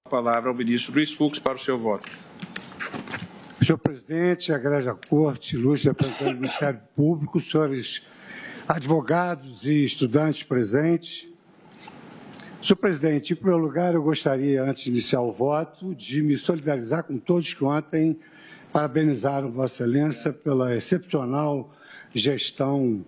palavra ao ministro Luiz Fux para o seu voto. Senhor presidente, egrégia corte, ilustre representante do Ministério Público, senhores advogados e estudantes presentes. Senhor presidente, em primeiro lugar, eu gostaria, antes de iniciar o voto, de me solidarizar com todos que ontem parabenizaram Vossa Excelência pela excepcional gestão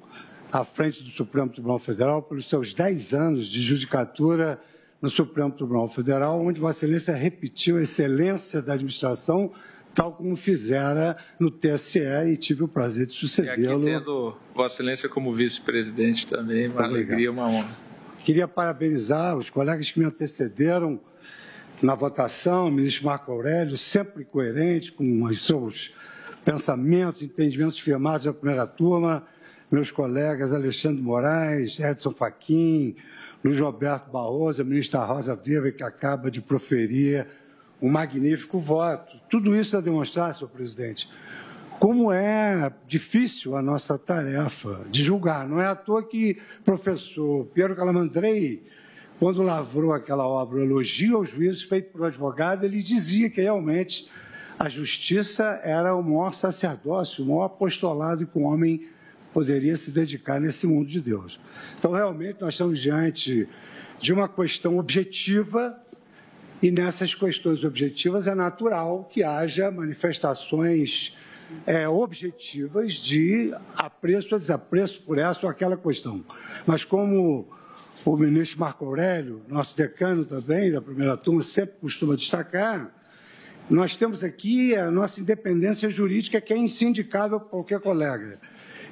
à frente do Supremo Tribunal Federal, pelos seus 10 anos de judicatura no Supremo Tribunal Federal, onde Vossa Excelência repetiu a excelência da administração, tal como fizera no TSE, e tive o prazer de sucedê-lo. E aqui tendo Vossa Excelência como vice-presidente também, uma alegria, uma honra. Queria parabenizar os colegas que me antecederam na votação, o ministro Marco Aurélio, sempre coerente com os seus pensamentos, entendimentos firmados na primeira turma, meus colegas Alexandre Moraes, Edson Fachin, Luiz Roberto Barroso, a ministra Rosa Weber, que acaba de proferir um magnífico voto. Tudo isso a demonstrar, senhor presidente, como é difícil a nossa tarefa de julgar. Não é à toa que o professor Piero Calamandrei, quando lavrou aquela obra, o elogio aos juízes feito por um advogado, ele dizia que realmente a justiça era o maior sacerdócio, o maior apostolado que um homem poderia se dedicar nesse mundo de Deus. Então, realmente, nós estamos diante de uma questão objetiva, e nessas questões objetivas é natural que haja manifestações objetivas de apreço ou desapreço por essa ou aquela questão. Mas como o ministro Marco Aurélio, nosso decano também, da primeira turma, sempre costuma destacar, nós temos aqui a nossa independência jurídica, que é insindicável por qualquer colega.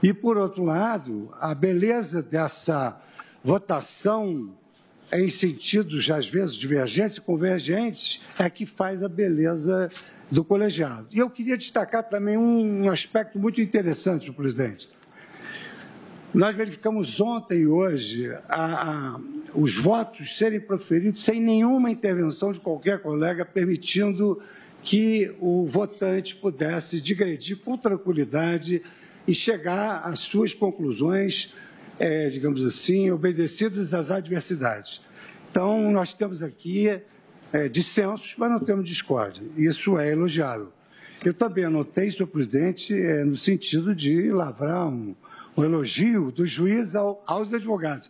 E, por outro lado, a beleza dessa votação em sentidos, às vezes, divergentes e convergentes, é que faz a beleza do colegiado. E eu queria destacar também um aspecto muito interessante, senhor presidente. Nós verificamos ontem e hoje os votos serem proferidos sem nenhuma intervenção de qualquer colega, permitindo que o votante pudesse digredir com tranquilidade e chegar às suas conclusões, digamos assim, obedecidas às adversidades. Então, nós temos aqui dissensos, mas não temos discórdia. Isso é elogiável. Eu também anotei, senhor presidente, no sentido de lavrar um elogio do juiz aos advogados.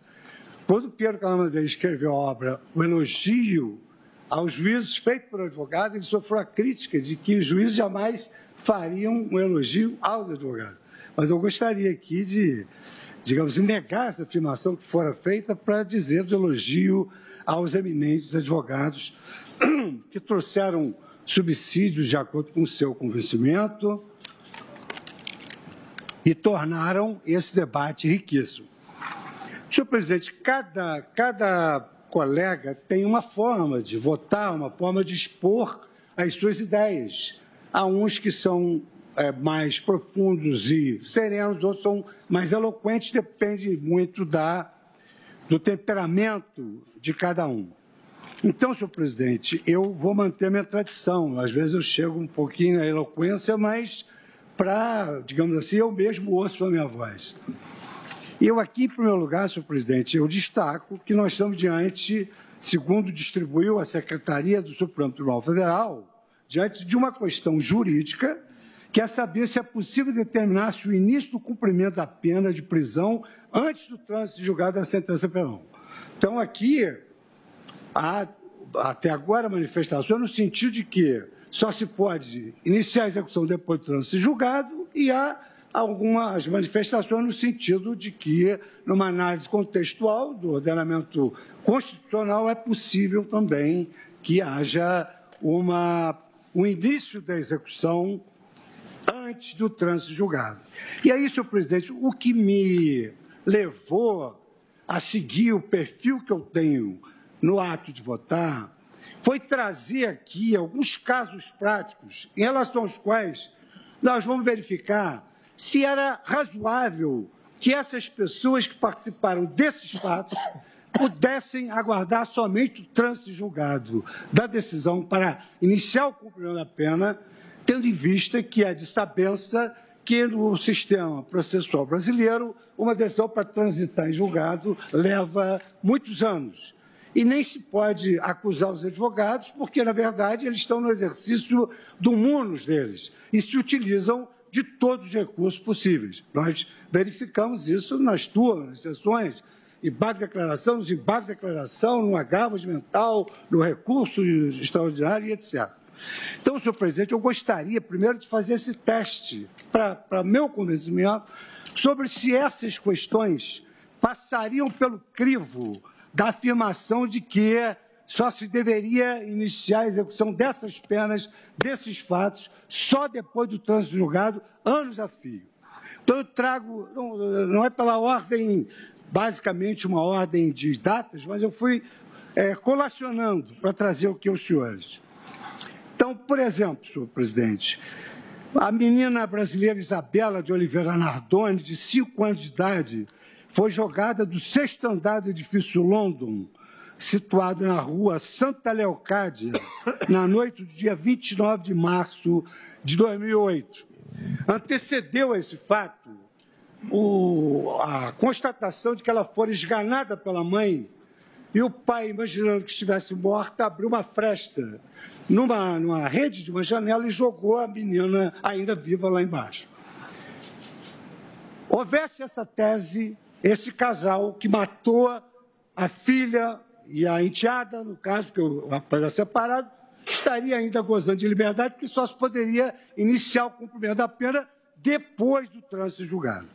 Quando o Piero Calamandrei escreveu a obra O Elogio aos Juízes, feito por advogado, ele sofreu a crítica de que os juízes jamais fariam um elogio aos advogados. Mas eu gostaria aqui de, digamos, negar essa afirmação que fora feita para dizer do elogio aos eminentes advogados que trouxeram subsídios de acordo com o seu convencimento e tornaram esse debate riquíssimo. Senhor presidente, cada colega tem uma forma de votar, uma forma de expor as suas ideias. Há uns que são mais profundos e serenos, outros são mais eloquentes, depende muito do temperamento de cada um. Então, senhor presidente, eu vou manter a minha tradição. Às vezes eu chego um pouquinho na eloquência, mas para, digamos assim, eu mesmo ouço a minha voz. Eu aqui, em primeiro lugar, senhor presidente, eu destaco que nós estamos diante, segundo distribuiu a Secretaria do Supremo Tribunal Federal, diante de uma questão jurídica, que é saber se é possível determinar se o início do cumprimento da pena de prisão antes do trânsito julgado da sentença penal. Então, aqui, há até agora manifestações no sentido de que só se pode iniciar a execução depois do trânsito julgado, e há algumas manifestações no sentido de que, numa análise contextual do ordenamento constitucional, é possível também que haja um início da execução antes do trânsito julgado. E aí, senhor presidente, o que me levou a seguir o perfil que eu tenho no ato de votar foi trazer aqui alguns casos práticos em relação aos quais nós vamos verificar se era razoável que essas pessoas que participaram desses fatos pudessem aguardar somente o trânsito julgado da decisão para iniciar o cumprimento da pena, tendo em vista que é de sabença que no sistema processual brasileiro uma decisão para transitar em julgado leva muitos anos. e nem se pode acusar os advogados, porque, na verdade, eles estão no exercício do munus deles e se utilizam de todos os recursos possíveis. Nós verificamos isso nas turmas, nas sessões, embargo de declaração, nos embargos de declaração, no agravo mental, no recurso extraordinário e etc. Então, senhor presidente, eu gostaria primeiro de fazer esse teste, para meu convencimento, sobre se essas questões passariam pelo crivo da afirmação de que só se deveria iniciar a execução dessas penas, desses fatos, só depois do trânsito julgado, anos a fio. Então, eu trago, não é pela ordem, basicamente uma ordem de datas, mas eu fui colacionando para trazer o que aos senhores. Então, por exemplo, senhor presidente, a menina brasileira Isabela de Oliveira Nardoni, de 5 anos de idade, foi jogada do 6º andar do edifício London, situado na rua Santa Leocádia, na noite do dia 29 de março de 2008. Antecedeu a esse fato a constatação de que ela fora esganada pela mãe e o pai, imaginando que estivesse morta, abriu uma fresta numa rede de uma janela e jogou a menina ainda viva lá embaixo. Houvesse essa tese, esse casal que matou a filha e a enteada, no caso, porque o rapaz era separado, estaria ainda gozando de liberdade, porque só se poderia iniciar o cumprimento da pena depois do trânsito julgado.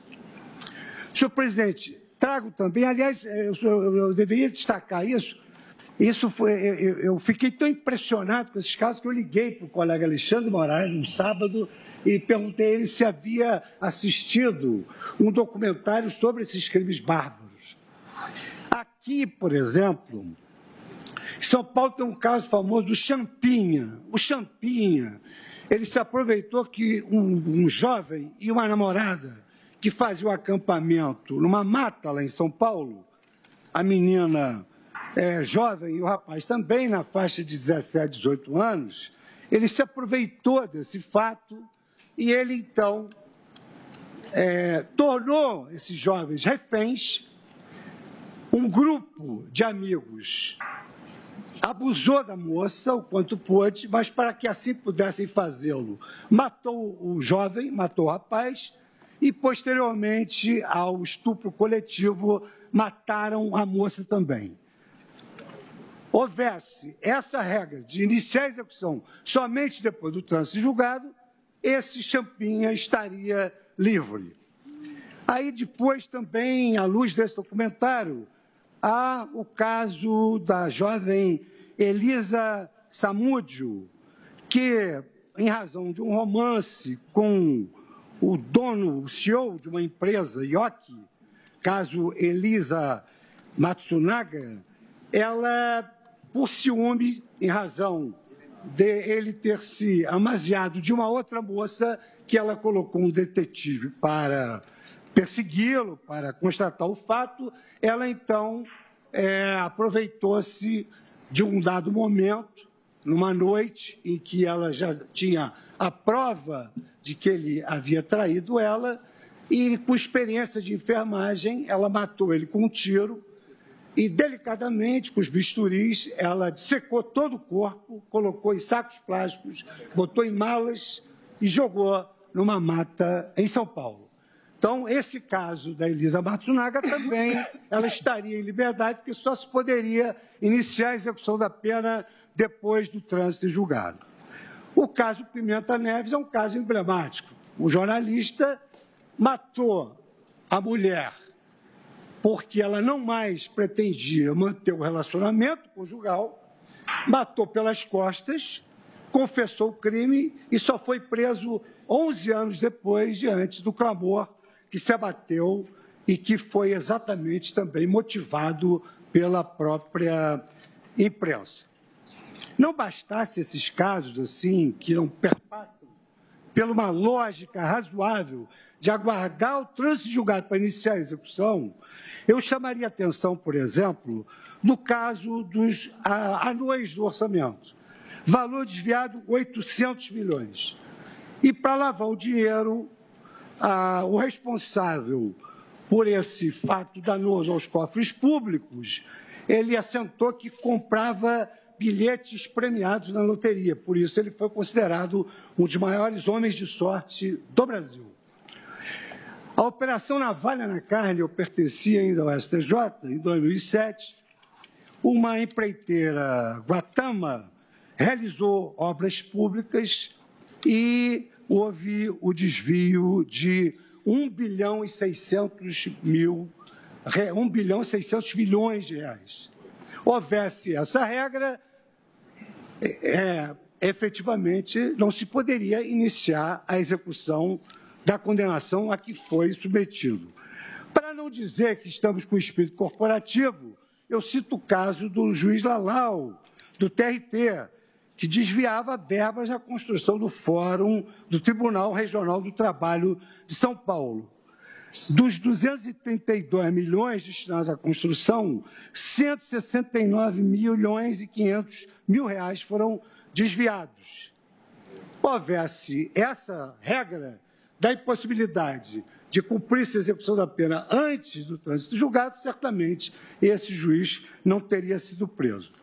Senhor presidente, trago também, aliás, eu deveria destacar isso, eu fiquei tão impressionado com esses casos que eu liguei para o colega Alexandre Moraes no sábado e perguntei a ele se havia assistido um documentário sobre esses crimes bárbaros. Aqui, por exemplo, em São Paulo tem um caso famoso do Champinha. O Champinha, ele se aproveitou que um jovem e uma namorada que faziam acampamento numa mata lá em São Paulo, a menina jovem e o rapaz também na faixa de 17, 18 anos, ele se aproveitou desse fato e ele, então, tornou esses jovens reféns. Um grupo de amigos abusou da moça o quanto pôde, mas para que assim pudessem fazê-lo, matou o jovem, matou o rapaz e, posteriormente ao estupro coletivo, mataram a moça também. Houvesse essa regra de iniciar a execução somente depois do trânsito julgado, esse Champinha estaria livre. Aí depois também, à luz desse documentário, há o caso da jovem Elisa Samúdio, que, em razão de um romance com o dono, o CEO de uma empresa, Yoki, caso Elisa Matsunaga, ela, por ciúme, em razão de ele ter se amaziado de uma outra moça, que ela colocou um detetive para persegui-lo, para constatar o fato, ela então aproveitou-se de um dado momento, numa noite em que ela já tinha a prova de que ele havia traído ela, e com experiência de enfermagem, ela matou ele com um tiro e, delicadamente, com os bisturis, ela dissecou todo o corpo, colocou em sacos plásticos, botou em malas e jogou numa mata em São Paulo. Então, esse caso da Elisa Matsunaga também, ela estaria em liberdade, porque só se poderia iniciar a execução da pena depois do trânsito julgado. O caso Pimenta Neves é um caso emblemático. O jornalista matou a mulher porque ela não mais pretendia manter o relacionamento conjugal, matou pelas costas, confessou o crime e só foi preso 11 anos depois, diante do clamor que se abateu e que foi exatamente também motivado pela própria imprensa. Não bastasse esses casos assim, que não perpassam pela uma lógica razoável de aguardar o trânsito julgado para iniciar a execução, eu chamaria a atenção, por exemplo, no caso dos anões do orçamento. Valor desviado, 800 milhões. E para lavar o dinheiro, o responsável por esse fato danoso aos cofres públicos ele assentou que comprava bilhetes premiados na loteria. Por isso, ele foi considerado um dos maiores homens de sorte do Brasil. A Operação Navalha na Carne, eu pertencia ainda ao STJ, em 2007, uma empreiteira Guatama realizou obras públicas e houve o desvio de 1 bilhão e 600 milhões de reais. Houvesse essa regra, efetivamente não se poderia iniciar a execução da condenação a que foi submetido. Para não dizer que estamos com espírito corporativo, eu cito o caso do juiz Lalau, do TRT, que desviava verbas na construção do Fórum do Tribunal Regional do Trabalho de São Paulo. Dos 232 milhões destinados à construção, 169 milhões e 500 mil reais foram desviados. Houvesse essa regra da impossibilidade de cumprir-se a execução da pena antes do trânsito julgado, certamente esse juiz não teria sido preso.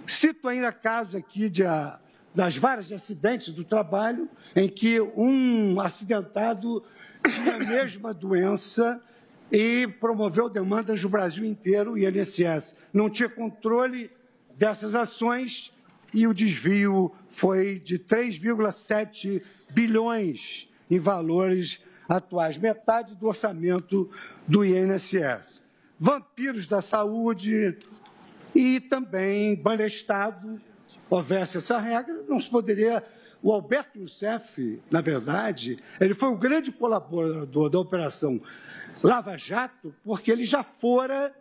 Cito ainda casos aqui das várias de acidentes do trabalho, em que um acidentado tinha a mesma doença e promoveu demandas do Brasil inteiro, e o INSS não tinha controle dessas ações e o desvio foi de 3,7 bilhões em valores atuais, metade do orçamento do INSS. Vampiros da saúde e também Banestado, houvesse essa regra, não se poderia... O Alberto Youssef, na verdade, ele foi o grande colaborador da Operação Lava Jato, porque ele já fora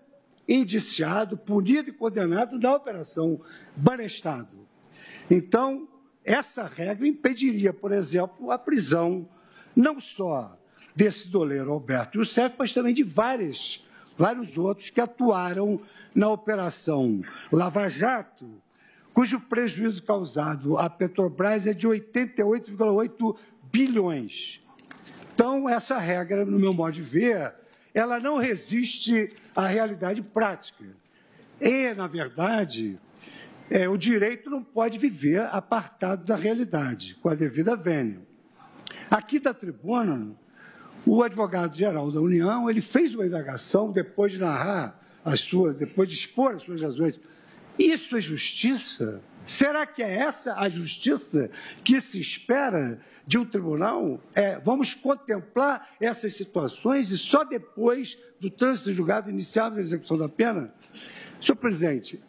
indiciado, punido e condenado na Operação Banestado. Então, essa regra impediria, por exemplo, a prisão não só desse doleiro Alberto Youssef, mas também de vários outros que atuaram na Operação Lava Jato, cujo prejuízo causado à Petrobras é de 88,8 bilhões. Então, essa regra, no meu modo de ver, ela não resiste à realidade prática. E, na verdade, o direito não pode viver apartado da realidade, com a devida vênia. Aqui da tribuna, o advogado-geral da União, ele fez uma indagação depois de depois de expor as suas razões. Isso é justiça? Será que é essa a justiça que se espera de um tribunal? Vamos contemplar essas situações e só depois do trânsito julgado iniciarmos a execução da pena? Senhor presidente,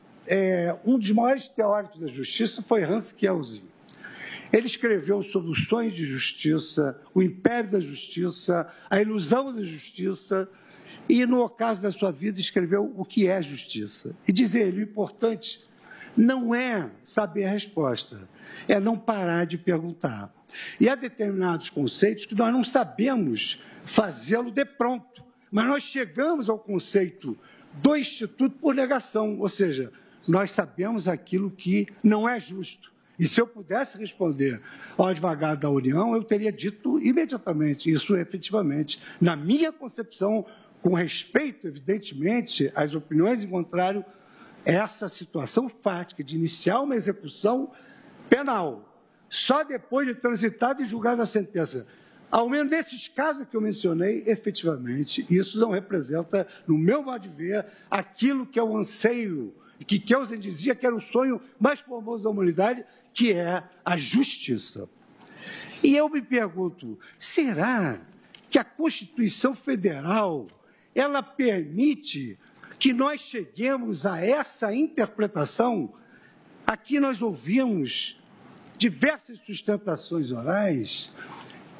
um dos maiores teóricos da justiça foi Hans Kelsen. Ele escreveu sobre os sonhos de justiça, o império da justiça, a ilusão da justiça, e, no ocaso da sua vida, escreveu o que é justiça. E diz ele, o importante não é saber a resposta, é não parar de perguntar. E há determinados conceitos que nós não sabemos fazê-lo de pronto, mas nós chegamos ao conceito do Instituto por negação, ou seja, nós sabemos aquilo que não é justo. E se eu pudesse responder ao advogado da União, eu teria dito imediatamente isso, efetivamente, na minha concepção, com respeito, evidentemente, às opiniões em contrário, essa situação fática de iniciar uma execução penal, só depois de transitada e julgada a sentença. Ao menos nesses casos que eu mencionei, efetivamente, isso não representa, no meu modo de ver, aquilo que é o anseio, que Kelsen dizia que era o sonho mais formoso da humanidade, que é a justiça. E eu me pergunto, será que a Constituição Federal ela permite que nós cheguemos a essa interpretação? Aqui nós ouvimos diversas sustentações orais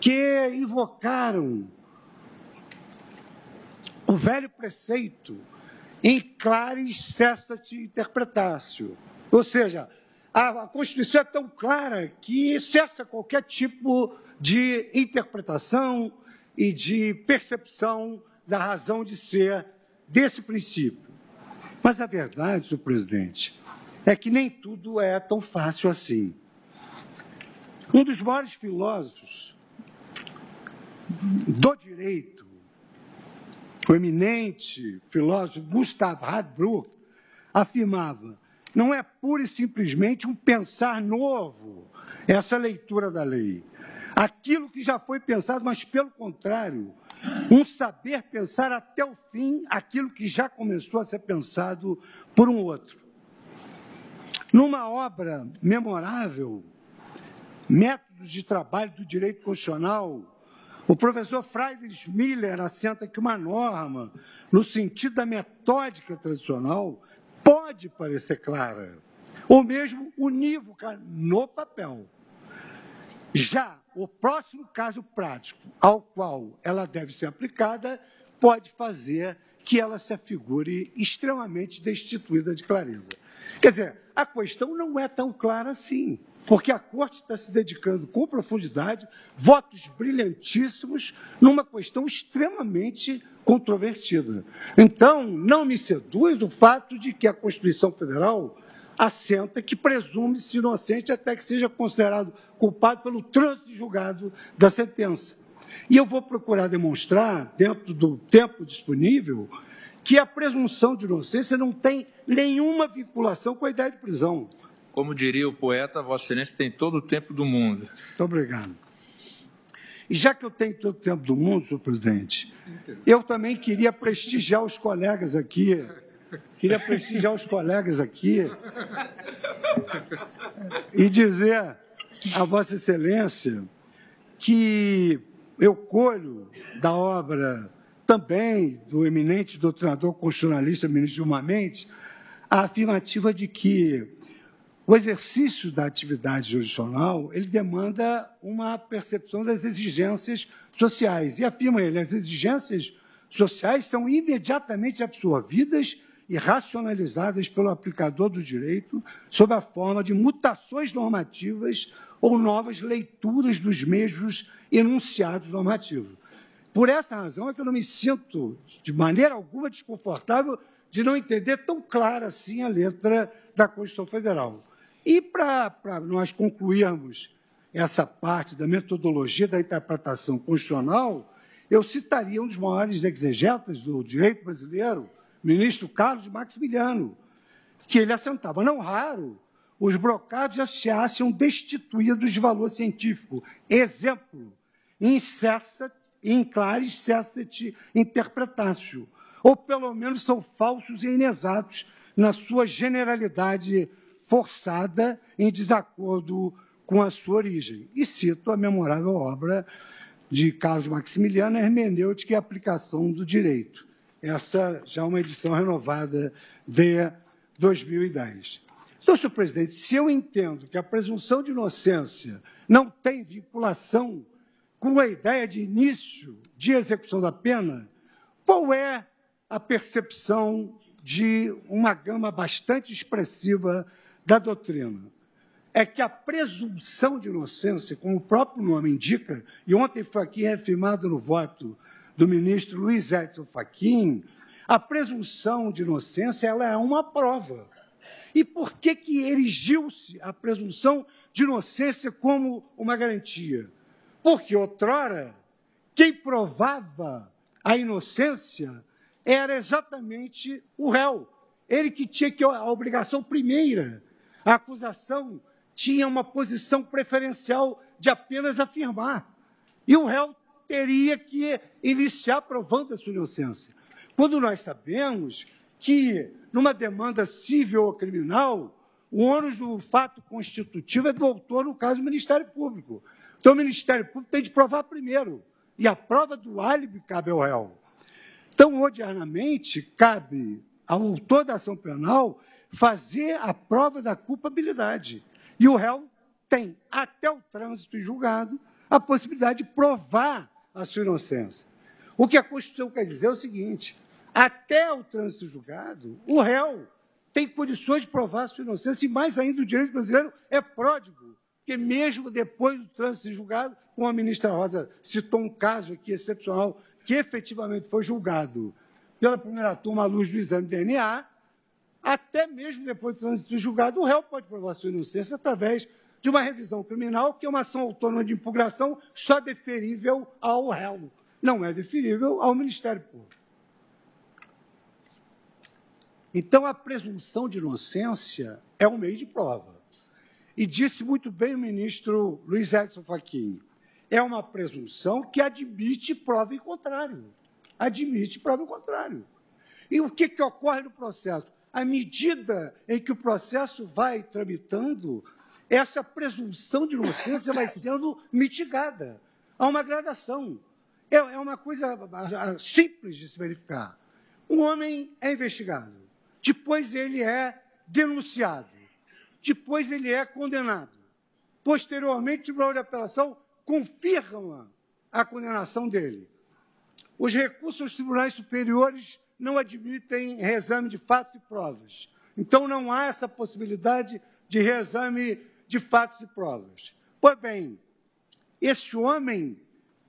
que invocaram o velho preceito in claris cessat interpretatio, ou seja, a Constituição é tão clara que cessa qualquer tipo de interpretação e de percepção da razão de ser desse princípio. Mas a verdade, senhor presidente, é que nem tudo é tão fácil assim. Um dos maiores filósofos do direito, o eminente filósofo Gustav Radbruch, afirmava: não é pura e simplesmente um pensar novo essa leitura da lei. Aquilo que já foi pensado, mas, pelo contrário, um saber pensar até o fim aquilo que já começou a ser pensado por um outro. Numa obra memorável, Métodos de Trabalho do Direito Constitucional, o professor Friedrich Miller assenta que uma norma, no sentido da metódica tradicional, pode parecer clara, ou mesmo unívoca no papel. Já o próximo caso prático ao qual ela deve ser aplicada pode fazer que ela se afigure extremamente destituída de clareza. Quer dizer, a questão não é tão clara assim, porque a Corte está se dedicando com profundidade, votos brilhantíssimos, numa questão extremamente controvertida. Então, não me seduz o fato de que a Constituição Federal assenta que presume-se inocente até que seja considerado culpado pelo trânsito julgado da sentença. E eu vou procurar demonstrar, dentro do tempo disponível, que a presunção de inocência não tem nenhuma vinculação com a ideia de prisão. Como diria o poeta, Vossa Excelência tem todo o tempo do mundo. Muito obrigado. E já que eu tenho todo o tempo do mundo, senhor presidente, eu também queria prestigiar os colegas aqui. E dizer a Vossa Excelência que eu colho da obra também do eminente doutrinador constitucionalista, ministro Gilmar Mendes, a afirmativa de que o exercício da atividade jurisdicional, ele demanda uma percepção das exigências sociais. E afirma ele, as exigências sociais são imediatamente absorvidas e racionalizadas pelo aplicador do direito sob a forma de mutações normativas ou novas leituras dos mesmos enunciados normativos. Por essa razão é que eu não me sinto, de maneira alguma, desconfortável de não entender tão clara assim a letra da Constituição Federal. E para nós concluirmos essa parte da metodologia da interpretação constitucional, eu citaria um dos maiores exegetas do direito brasileiro, o ministro Carlos Maximiliano, que ele assentava, não raro, os brocados já se acham destituídos de valor científico. Exemplo, in claris cesset interpretatio, ou pelo menos são falsos e inexatos na sua generalidade forçada em desacordo com a sua origem. E cito a memorável obra de Carlos Maximiliano, Hermenêutica e Aplicação do Direito. Essa já é uma edição renovada de 2010. Então, senhor presidente, se eu entendo que a presunção de inocência não tem vinculação com a ideia de início de execução da pena, qual é a percepção de uma gama bastante expressiva da doutrina? É que a presunção de inocência, como o próprio nome indica, e ontem foi aqui reafirmado no voto do ministro Luiz Edson Fachin, a presunção de inocência ela é uma prova. E por que erigiu-se a presunção de inocência como uma garantia? Porque, outrora, quem provava a inocência era exatamente o réu. Ele que tinha a obrigação primeira. A acusação tinha uma posição preferencial de apenas afirmar. E o réu teria que iniciar provando a sua inocência. Quando nós sabemos que, numa demanda civil ou criminal, o ônus do fato constitutivo é do autor, no caso, do Ministério Público. Então, o Ministério Público tem de provar primeiro, e a prova do álibi cabe ao réu. Então, ordinariamente, cabe ao autor da ação penal fazer a prova da culpabilidade. E o réu tem, até o trânsito em julgado, a possibilidade de provar a sua inocência. O que a Constituição quer dizer é o seguinte: até o trânsito julgado, o réu tem condições de provar a sua inocência, e mais ainda o direito brasileiro é pródigo, porque mesmo depois do trânsito julgado, como a ministra Rosa citou um caso aqui excepcional, que efetivamente foi julgado pela primeira turma à luz do exame de DNA, até mesmo depois do trânsito julgado, o réu pode provar a sua inocência através de uma revisão criminal, que é uma ação autônoma de impugnação só deferível ao réu, não é deferível ao Ministério Público. Então, a presunção de inocência é um meio de prova. E disse muito bem o ministro Luiz Edson Fachin, é uma presunção que admite prova em contrário. Admite prova em contrário. E o que ocorre no processo? À medida em que o processo vai tramitando, essa presunção de inocência vai sendo mitigada. Há uma gradação. É uma coisa simples de se verificar. Um homem é investigado, depois ele é denunciado, depois ele é condenado. Posteriormente, o Tribunal de Apelação confirma a condenação dele. Os recursos aos tribunais superiores não admitem reexame de fatos e provas. Então, não há essa possibilidade de reexame de fatos e provas. Pois bem, esse homem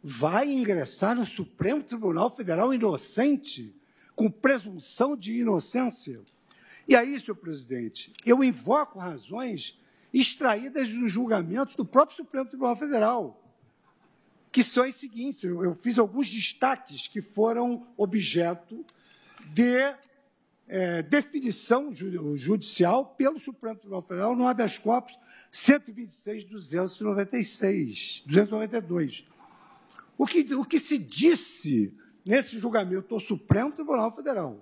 vai ingressar no Supremo Tribunal Federal inocente, com presunção de inocência. E aí, senhor presidente, eu invoco razões extraídas dos julgamentos do próprio Supremo Tribunal Federal, que são as seguintes. Eu fiz alguns destaques que foram objeto de definição judicial pelo Supremo Tribunal Federal no habeas corpus 126.292. O que se disse nesse julgamento do Supremo Tribunal Federal?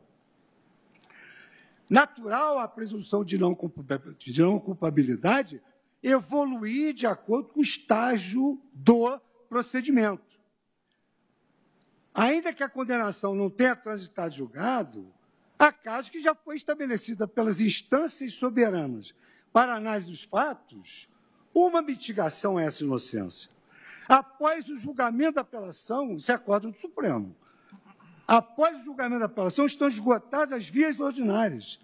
Natural a presunção de não culpabilidade evoluir de acordo com o estágio do procedimento. Ainda que a condenação não tenha transitado julgado, há casos que já foi estabelecida pelas instâncias soberanas para análise dos fatos uma mitigação a essa inocência. Após o julgamento da apelação, isso é acórdão do Supremo. Após o julgamento da apelação, estão esgotadas as vias ordinárias.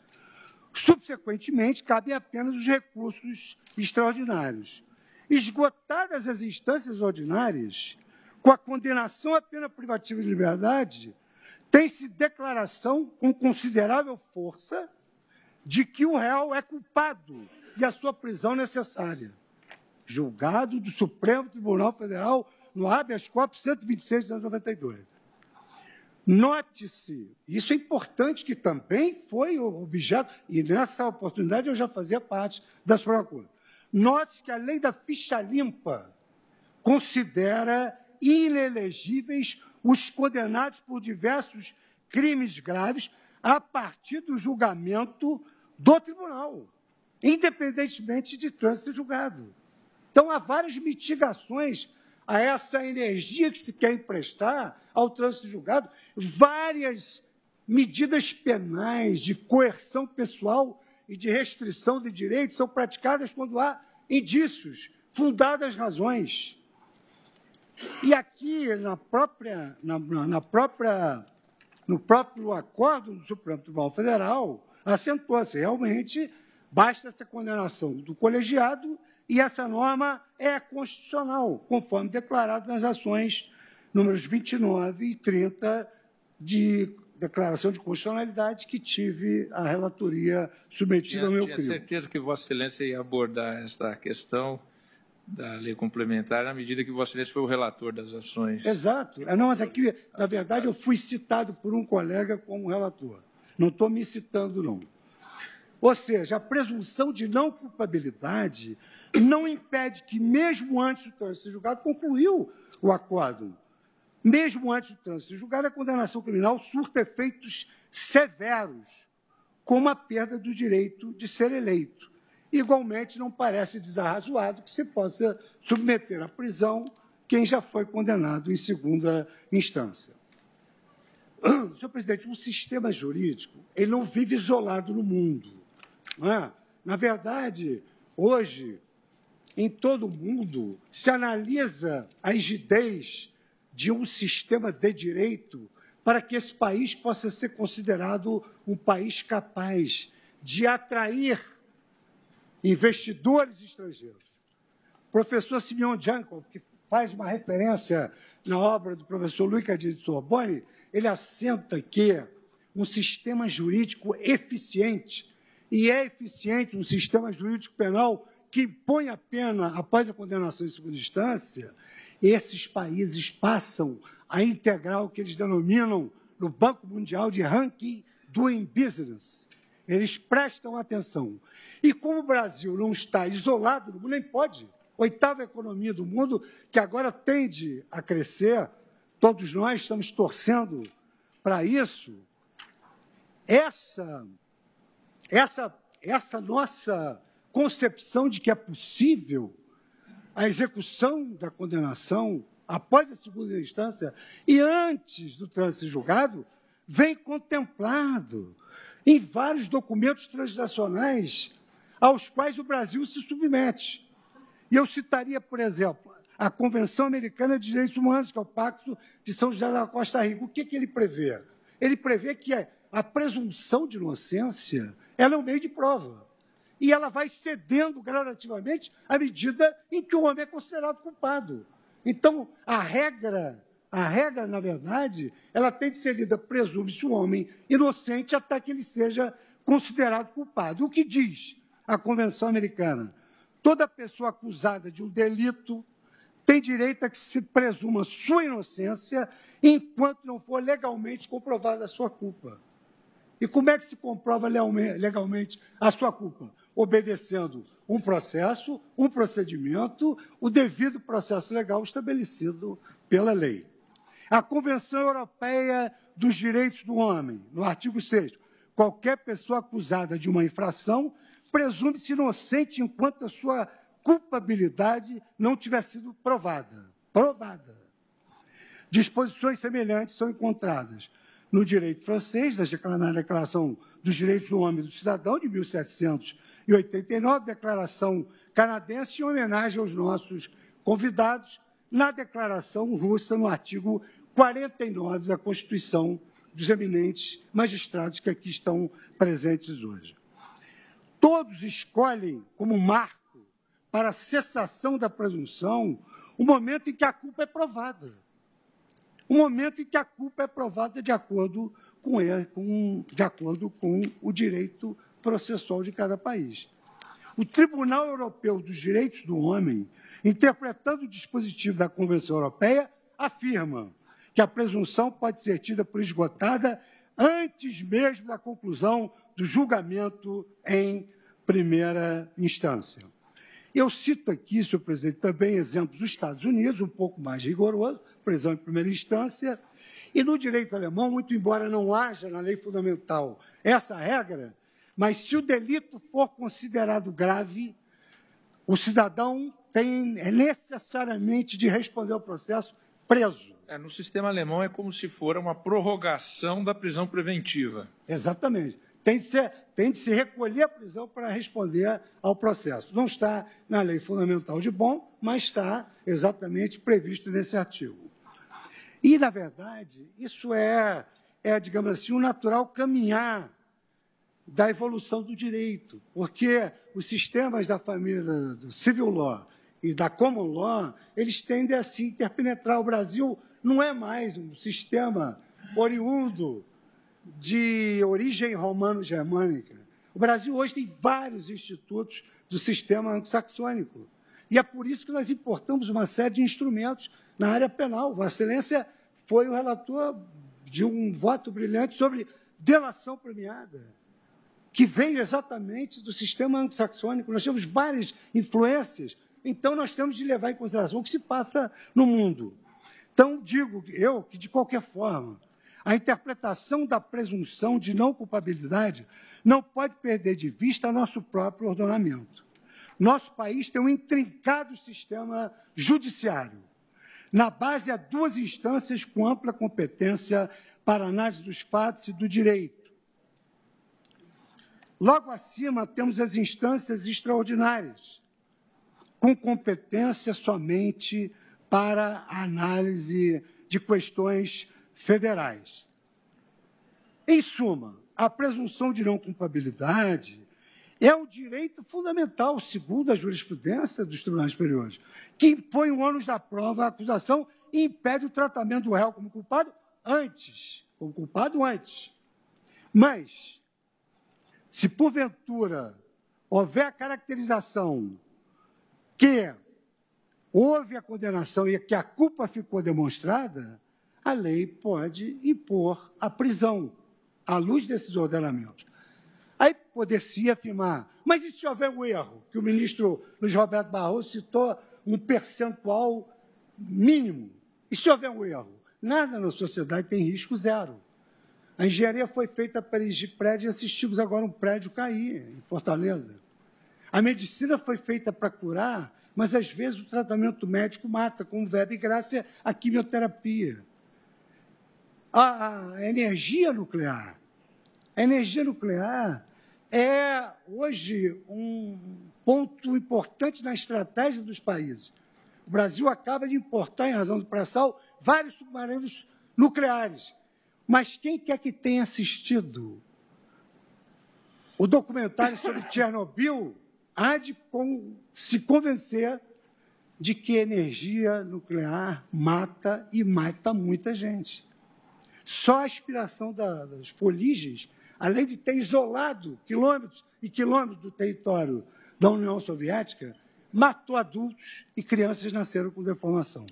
Subsequentemente, cabem apenas os recursos extraordinários. Esgotadas as instâncias ordinárias, com a condenação à pena privativa de liberdade, tem-se declaração com considerável força de que o réu é culpado e a sua prisão necessária. Julgado do Supremo Tribunal Federal no habeas corpus 126/92. Note-se, isso é importante, que também foi objeto, e nessa oportunidade eu já fazia parte da Suprema Corte. Note-se que a lei da ficha limpa considera inelegíveis os condenados por diversos crimes graves a partir do julgamento do tribunal, independentemente de trânsito ser julgado. Então, há várias mitigações a essa energia que se quer emprestar ao trânsito julgado, várias medidas penais de coerção pessoal e de restrição de direitos são praticadas quando há indícios, fundadas razões. E aqui, no próprio acordo do Supremo Tribunal Federal, acentuou-se, realmente, basta essa condenação do colegiado e essa norma é constitucional, conforme declarado nas ações números 29 e 30 de declaração de constitucionalidade que tive a relatoria submetida ao meu crivo. Tinha certeza que Vossa Excelência ia abordar esta questão da lei complementar na medida que Vossa Excelência foi o relator das ações. Exato. Não, mas aqui, na verdade, eu fui citado por um colega como relator. Não estou me citando, não. Ou seja, a presunção de não culpabilidade não impede que, mesmo antes do trânsito ser julgado, concluiu o acordo. Mesmo antes do trânsito ser julgado, a condenação criminal surta efeitos severos, como a perda do direito de ser eleito. Igualmente, não parece desarrazoado que se possa submeter à prisão quem já foi condenado em segunda instância. Senhor presidente, um sistema jurídico ele não vive isolado no mundo. Não é? Na verdade, hoje, em todo o mundo, se analisa a rigidez de um sistema de direito para que esse país possa ser considerado um país capaz de atrair investidores estrangeiros. O professor Simeon Jankov, que faz uma referência na obra do professor Luiz Cadilho de Sorbonne, ele assenta que um sistema jurídico eficiente, e é eficiente um sistema jurídico penal que impõe a pena após a condenação em segunda instância, esses países passam a integrar o que eles denominam no Banco Mundial de Ranking Doing Business, eles prestam atenção. E como o Brasil não está isolado no mundo, nem pode, oitava economia do mundo, que agora tende a crescer, todos nós estamos torcendo para isso, essa nossa concepção de que é possível a execução da condenação após a segunda instância e antes do trânsito julgado, vem contemplado em vários documentos transnacionais aos quais o Brasil se submete. E eu citaria, por exemplo, a Convenção Americana de Direitos Humanos, que é o Pacto de São José da Costa Rica. O que ele prevê? Ele prevê que a presunção de inocência ela é um meio de prova. E ela vai cedendo gradativamente à medida em que o homem é considerado culpado. Então, a regra, na verdade, ela tem de ser lida, presume-se o homem inocente até que ele seja considerado culpado. O que diz a Convenção Americana? Toda pessoa acusada de um delito tem direito a que se presuma sua inocência enquanto não for legalmente comprovada a sua culpa. E como é que se comprova legalmente a sua culpa? Obedecendo um processo, um procedimento, o devido processo legal estabelecido pela lei. A Convenção Europeia dos Direitos do Homem, no artigo 6º, qualquer pessoa acusada de uma infração presume-se inocente enquanto a sua culpabilidade não tiver sido provada. Disposições semelhantes são encontradas no direito francês, na Declaração dos Direitos do Homem e do Cidadão, de 1789, Declaração canadense, em homenagem aos nossos convidados, na Declaração russa, no artigo 49 da Constituição dos eminentes magistrados que aqui estão presentes hoje. Todos escolhem como marco para a cessação da presunção o momento em que a culpa é provada. O momento em que a culpa é provada de acordo com o direito processual de cada país. O Tribunal Europeu dos Direitos do Homem, interpretando o dispositivo da Convenção Europeia, afirma que a presunção pode ser tida por esgotada antes mesmo da conclusão do julgamento em primeira instância. Eu cito aqui, senhor presidente, também exemplos dos Estados Unidos, um pouco mais rigoroso, prisão em primeira instância, e no direito alemão, muito embora não haja na lei fundamental essa regra, mas se o delito for considerado grave, o cidadão tem necessariamente de responder ao processo preso. No sistema alemão é como se for uma prorrogação da prisão preventiva. Exatamente. Tem de se recolher a prisão para responder ao processo. Não está na lei fundamental de Bonn, mas está exatamente previsto nesse artigo. E, na verdade, isso digamos assim, um natural caminhar da evolução do direito, porque os sistemas da família do civil law e da common law, eles tendem a se interpenetrar. O Brasil não é mais um sistema oriundo de origem romano-germânica. O Brasil hoje tem vários institutos do sistema anglo-saxônico. E é por isso que nós importamos uma série de instrumentos na área penal. Vossa Excelência foi o relator de um voto brilhante sobre delação premiada, que veio exatamente do sistema anglo-saxônico. Nós temos várias influências, então nós temos de levar em consideração o que se passa no mundo. Então, digo eu que, de qualquer forma, a interpretação da presunção de não culpabilidade não pode perder de vista nosso próprio ordenamento. Nosso país tem um intrincado sistema judiciário. Na base, há duas instâncias com ampla competência para análise dos fatos e do direito. Logo acima, temos as instâncias extraordinárias, com competência somente para a análise de questões federais. Em suma, a presunção de não culpabilidade é um direito fundamental, segundo a jurisprudência dos tribunais superiores, que impõe o ônus da prova à acusação e impede o tratamento do réu como culpado antes. Mas, se porventura houver a caracterização que houve a condenação e que a culpa ficou demonstrada, a lei pode impor a prisão, à luz desses ordenamentos. Aí poder-se afirmar. Mas e se houver um erro? Que o ministro Luiz Roberto Barroso citou um percentual mínimo. E se houver um erro? Nada na sociedade tem risco zero. A engenharia foi feita para erigir prédio e assistimos agora um prédio cair em Fortaleza. A medicina foi feita para curar, mas às vezes o tratamento médico mata, como verba e graça a quimioterapia. A energia nuclear. A energia nuclear é hoje um ponto importante na estratégia dos países. O Brasil acaba de importar, em razão do pré-sal, vários submarinos nucleares. Mas quem quer que tenha assistido o documentário sobre Chernobyl há de se convencer de que a energia nuclear mata e mata muita gente. Só a aspiração das fuligens, além de ter isolado quilômetros e quilômetros do território da União Soviética, matou adultos e crianças nasceram com deformação.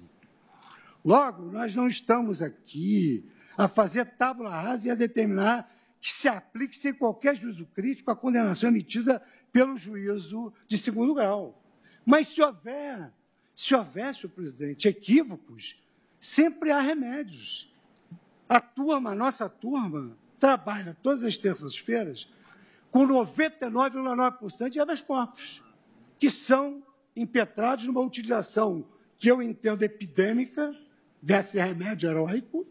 Logo, nós não estamos aqui a fazer tábula rasa e a determinar que se aplique sem qualquer juízo crítico a condenação emitida pelo juízo de segundo grau. Mas se houver, senhor presidente, equívocos, sempre há remédios. A nossa turma, trabalha todas as terças-feiras com 99,9% de habeas corpus, que são impetrados numa utilização que eu entendo epidêmica desse remédio heróico,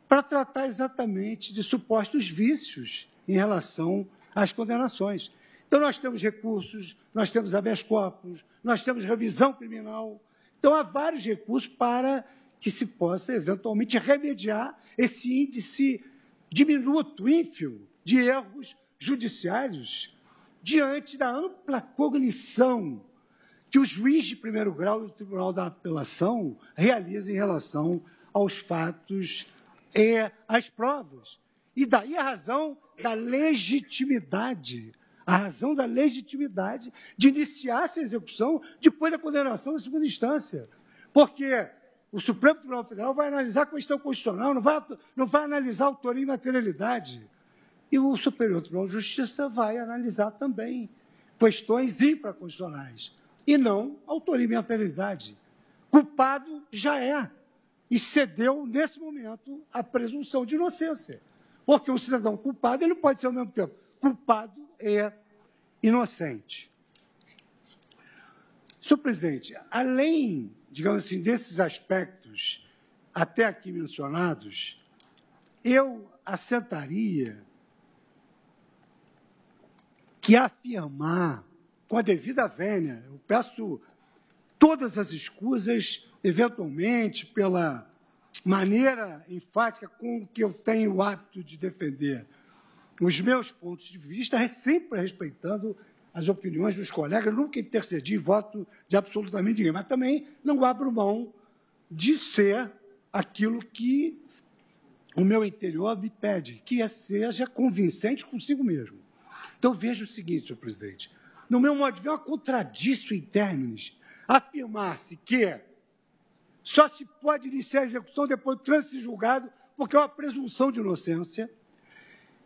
para tratar exatamente de supostos vícios em relação às condenações. Então, nós temos recursos, nós temos habeas corpus, nós temos revisão criminal. Então, há vários recursos para que se possa, eventualmente, remediar esse índice diminuto, ínfimo, de erros judiciários diante da ampla cognição que o juiz de primeiro grau e o Tribunal da Apelação realizam em relação aos fatos e às provas. E daí a razão da legitimidade, de iniciar essa execução depois da condenação da segunda instância. Porque o Supremo Tribunal Federal vai analisar a questão constitucional, não vai analisar autoria e materialidade. E o Superior Tribunal de Justiça vai analisar também questões infraconstitucionais, e não autoria e materialidade. Culpado já é, e cedeu, nesse momento, a presunção de inocência. Porque um cidadão culpado, ele pode ser ao mesmo tempo culpado e inocente. Senhor presidente, além, digamos assim, desses aspectos até aqui mencionados, eu assentaria que afirmar, com a devida vênia, eu peço todas as escusas, eventualmente, pela maneira enfática com que eu tenho o hábito de defender os meus pontos de vista, sempre respeitando as opiniões dos colegas, nunca intercedi em voto de absolutamente ninguém, mas também não abro mão de ser aquilo que o meu interior me pede, que seja convincente consigo mesmo. Então, veja o seguinte, senhor presidente, no meu modo de ver, é uma contradição em termos afirmar-se que só se pode iniciar a execução depois do trânsito julgado, porque é uma presunção de inocência,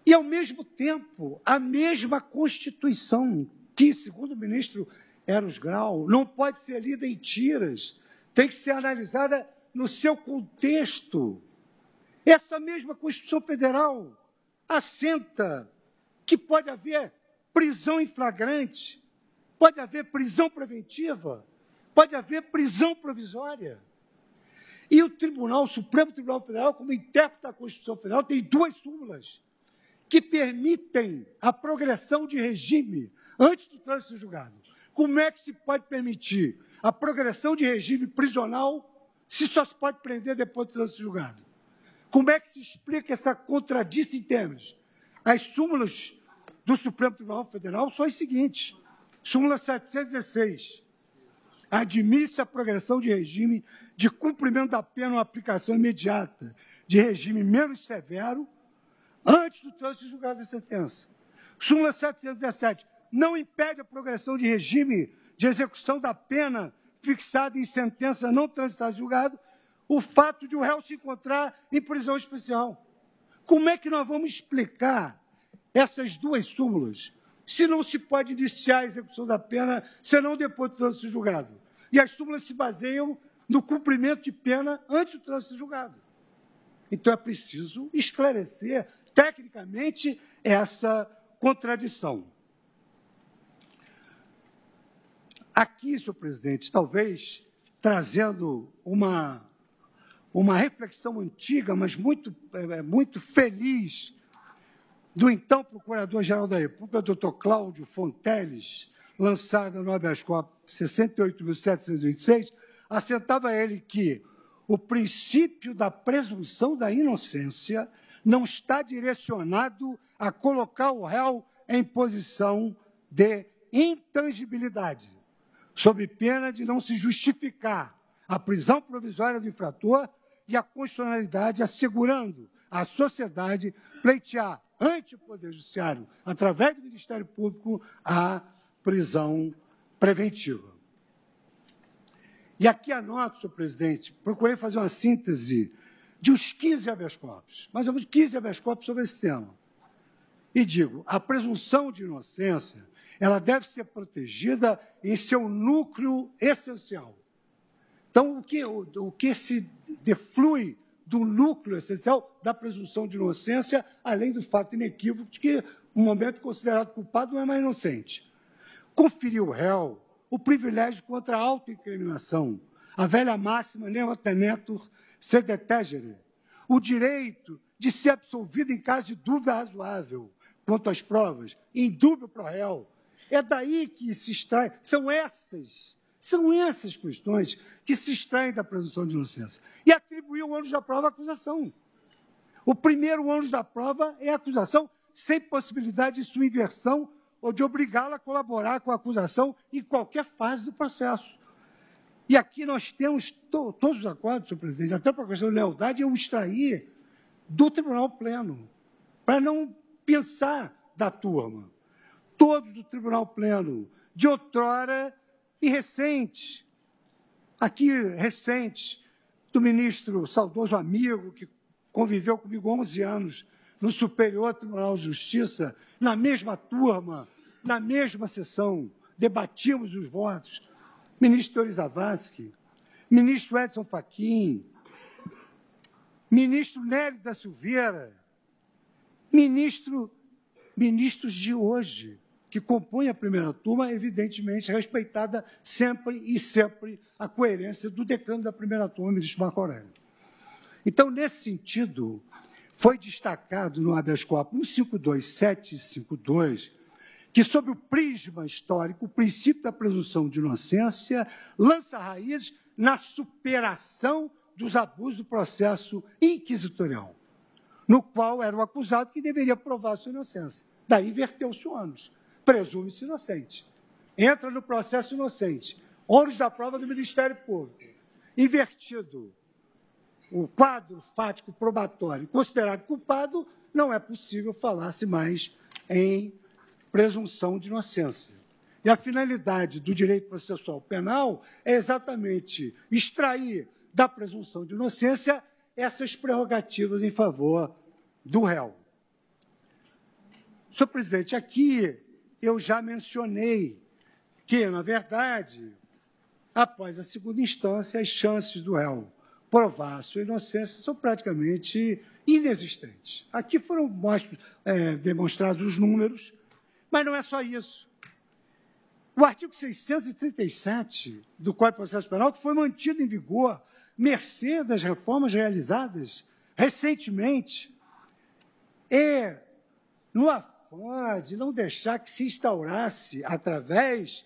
e, ao mesmo tempo, a mesma Constituição, que, segundo o ministro Eros Grau, não pode ser lida em tiras, tem que ser analisada no seu contexto. Essa mesma Constituição Federal assenta que pode haver prisão em flagrante, pode haver prisão preventiva, pode haver prisão provisória. E o Supremo Tribunal Federal, como intérprete da Constituição Federal, tem duas súmulas que permitem a progressão de regime antes do trânsito julgado. Como é que se pode permitir a progressão de regime prisional se só se pode prender depois do trânsito julgado? Como é que se explica essa contradição em termos? As súmulas do Supremo Tribunal Federal são as seguintes. Súmula 716. Admite-se a progressão de regime de cumprimento da pena ou aplicação imediata de regime menos severo antes do trânsito julgado da sentença. Súmula 717. Não impede a progressão de regime de execução da pena fixada em sentença não transitada em julgado o fato de o réu se encontrar em prisão especial. Como é que nós vamos explicar essas duas súmulas, se não se pode iniciar a execução da pena senão depois do trânsito julgado. E as súmulas se baseiam no cumprimento de pena antes do trânsito julgado. Então, é preciso esclarecer tecnicamente essa contradição. Aqui, senhor presidente, talvez trazendo uma reflexão antiga, mas muito feliz, do então Procurador-Geral da República, Dr. Cláudio Fonteles, lançada no habeas corpus 68.726, assentava ele que o princípio da presunção da inocência não está direcionado a colocar o réu em posição de intangibilidade, sob pena de não se justificar a prisão provisória do infrator e a constitucionalidade, assegurando à sociedade pleitear ante o Poder Judiciário, através do Ministério Público, a prisão preventiva. E aqui anoto, senhor presidente, procurei fazer uma síntese de uns 15 habeas corpus, mais ou menos 15 habeas corpus sobre esse tema. E digo, a presunção de inocência, ela deve ser protegida em seu núcleo essencial. Então, o que se deflui do núcleo essencial da presunção de inocência, além do fato inequívoco de que, no momento considerado culpado, não é mais inocente. Conferir ao réu o privilégio contra a autoincriminação, a velha máxima nemo tenetur sed tegere, o direito de ser absolvido em caso de dúvida razoável quanto às provas, indúbio pro réu. É daí que se extrai, são essas questões que se extraem da presunção de inocência. E atribuir o ônus da prova à acusação. O primeiro ônus da prova é a acusação, sem possibilidade de sua inversão ou de obrigá-la a colaborar com a acusação em qualquer fase do processo. E aqui nós temos todos os acordos, senhor presidente, até para a questão de lealdade, eu extraí do Tribunal Pleno, para não pensar da turma. Todos do Tribunal Pleno, de outrora e recentes, aqui recentes, do ministro saudoso amigo, que conviveu comigo 11 anos no Superior Tribunal de Justiça, na mesma turma, na mesma sessão, debatimos os votos, ministro Teori Zavascki, ministro Edson Fachin, ministro Nélio da Silveira, ministros de hoje, que compõem a primeira turma, evidentemente respeitada sempre a coerência do decano da primeira turma, ministro Marco Aurélio. Então, nesse sentido, foi destacado no habeas corpus 152752 que, sob o prisma histórico, o princípio da presunção de inocência lança raízes na superação dos abusos do processo inquisitorial, no qual era o acusado que deveria provar sua inocência. Daí inverteu-se o ônus. Presume-se inocente. Entra no processo inocente. Ônus da prova do Ministério Público. Invertido o quadro fático probatório considerado culpado, não é possível falar-se mais em presunção de inocência. E a finalidade do direito processual penal é exatamente extrair da presunção de inocência essas prerrogativas em favor do réu. Senhor presidente, aqui eu já mencionei que, na verdade, após a segunda instância, as chances do réu provar a sua inocência são praticamente inexistentes. Aqui foram demonstrados os números, mas não é só isso. O artigo 637 do Código de Processo Penal, que foi mantido em vigor, mercê das reformas realizadas recentemente, e no afã de não deixar que se instaurasse, através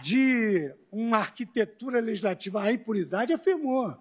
de uma arquitetura legislativa à impunidade, afirmou: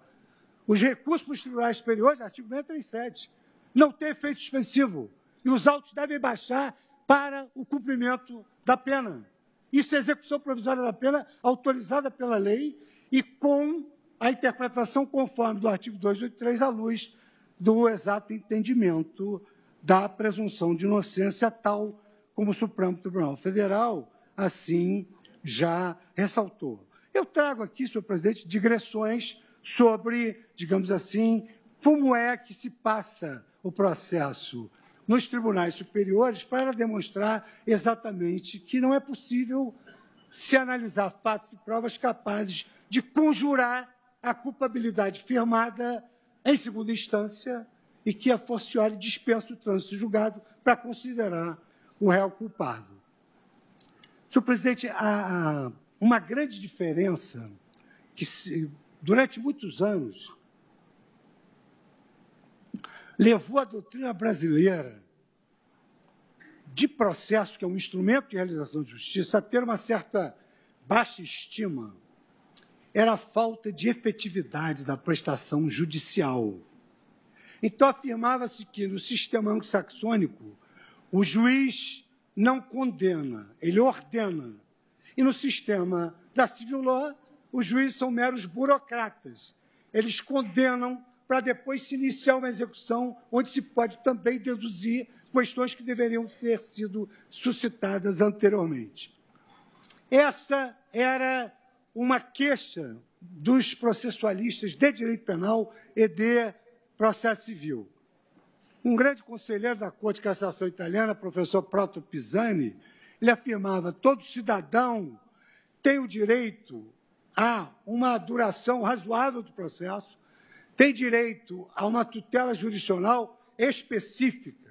os recursos para os tribunais superiores, artigo 637, não têm efeito suspensivo, e os autos devem baixar para o cumprimento da pena. Isso é execução provisória da pena autorizada pela lei e com a interpretação conforme do artigo 283, à luz do exato entendimento da presunção de inocência, tal como o Supremo Tribunal Federal assim já ressaltou. Eu trago aqui, senhor presidente, digressões sobre, digamos assim, como é que se passa o processo nos tribunais superiores para demonstrar exatamente que não é possível se analisar fatos e provas capazes de conjurar a culpabilidade firmada em segunda instância e que, a forciori, dispensa o trânsito julgado para considerar o réu culpado. Senhor presidente, há uma grande diferença que, durante muitos anos, levou a doutrina brasileira de processo, que é um instrumento de realização de justiça, a ter uma certa baixa estima, era a falta de efetividade da prestação judicial. Então, afirmava-se que, no sistema anglo-saxônico, o juiz não condena, ele ordena. E no sistema da civil law, os juízes são meros burocratas. Eles condenam para depois se iniciar uma execução, onde se pode também deduzir questões que deveriam ter sido suscitadas anteriormente. Essa era uma queixa dos processualistas de direito penal e de processo civil. Um grande conselheiro da Corte de Cassação italiana, professor Proto Pisani, ele afirmava que todo cidadão tem o direito a uma duração razoável do processo, tem direito a uma tutela jurisdicional específica,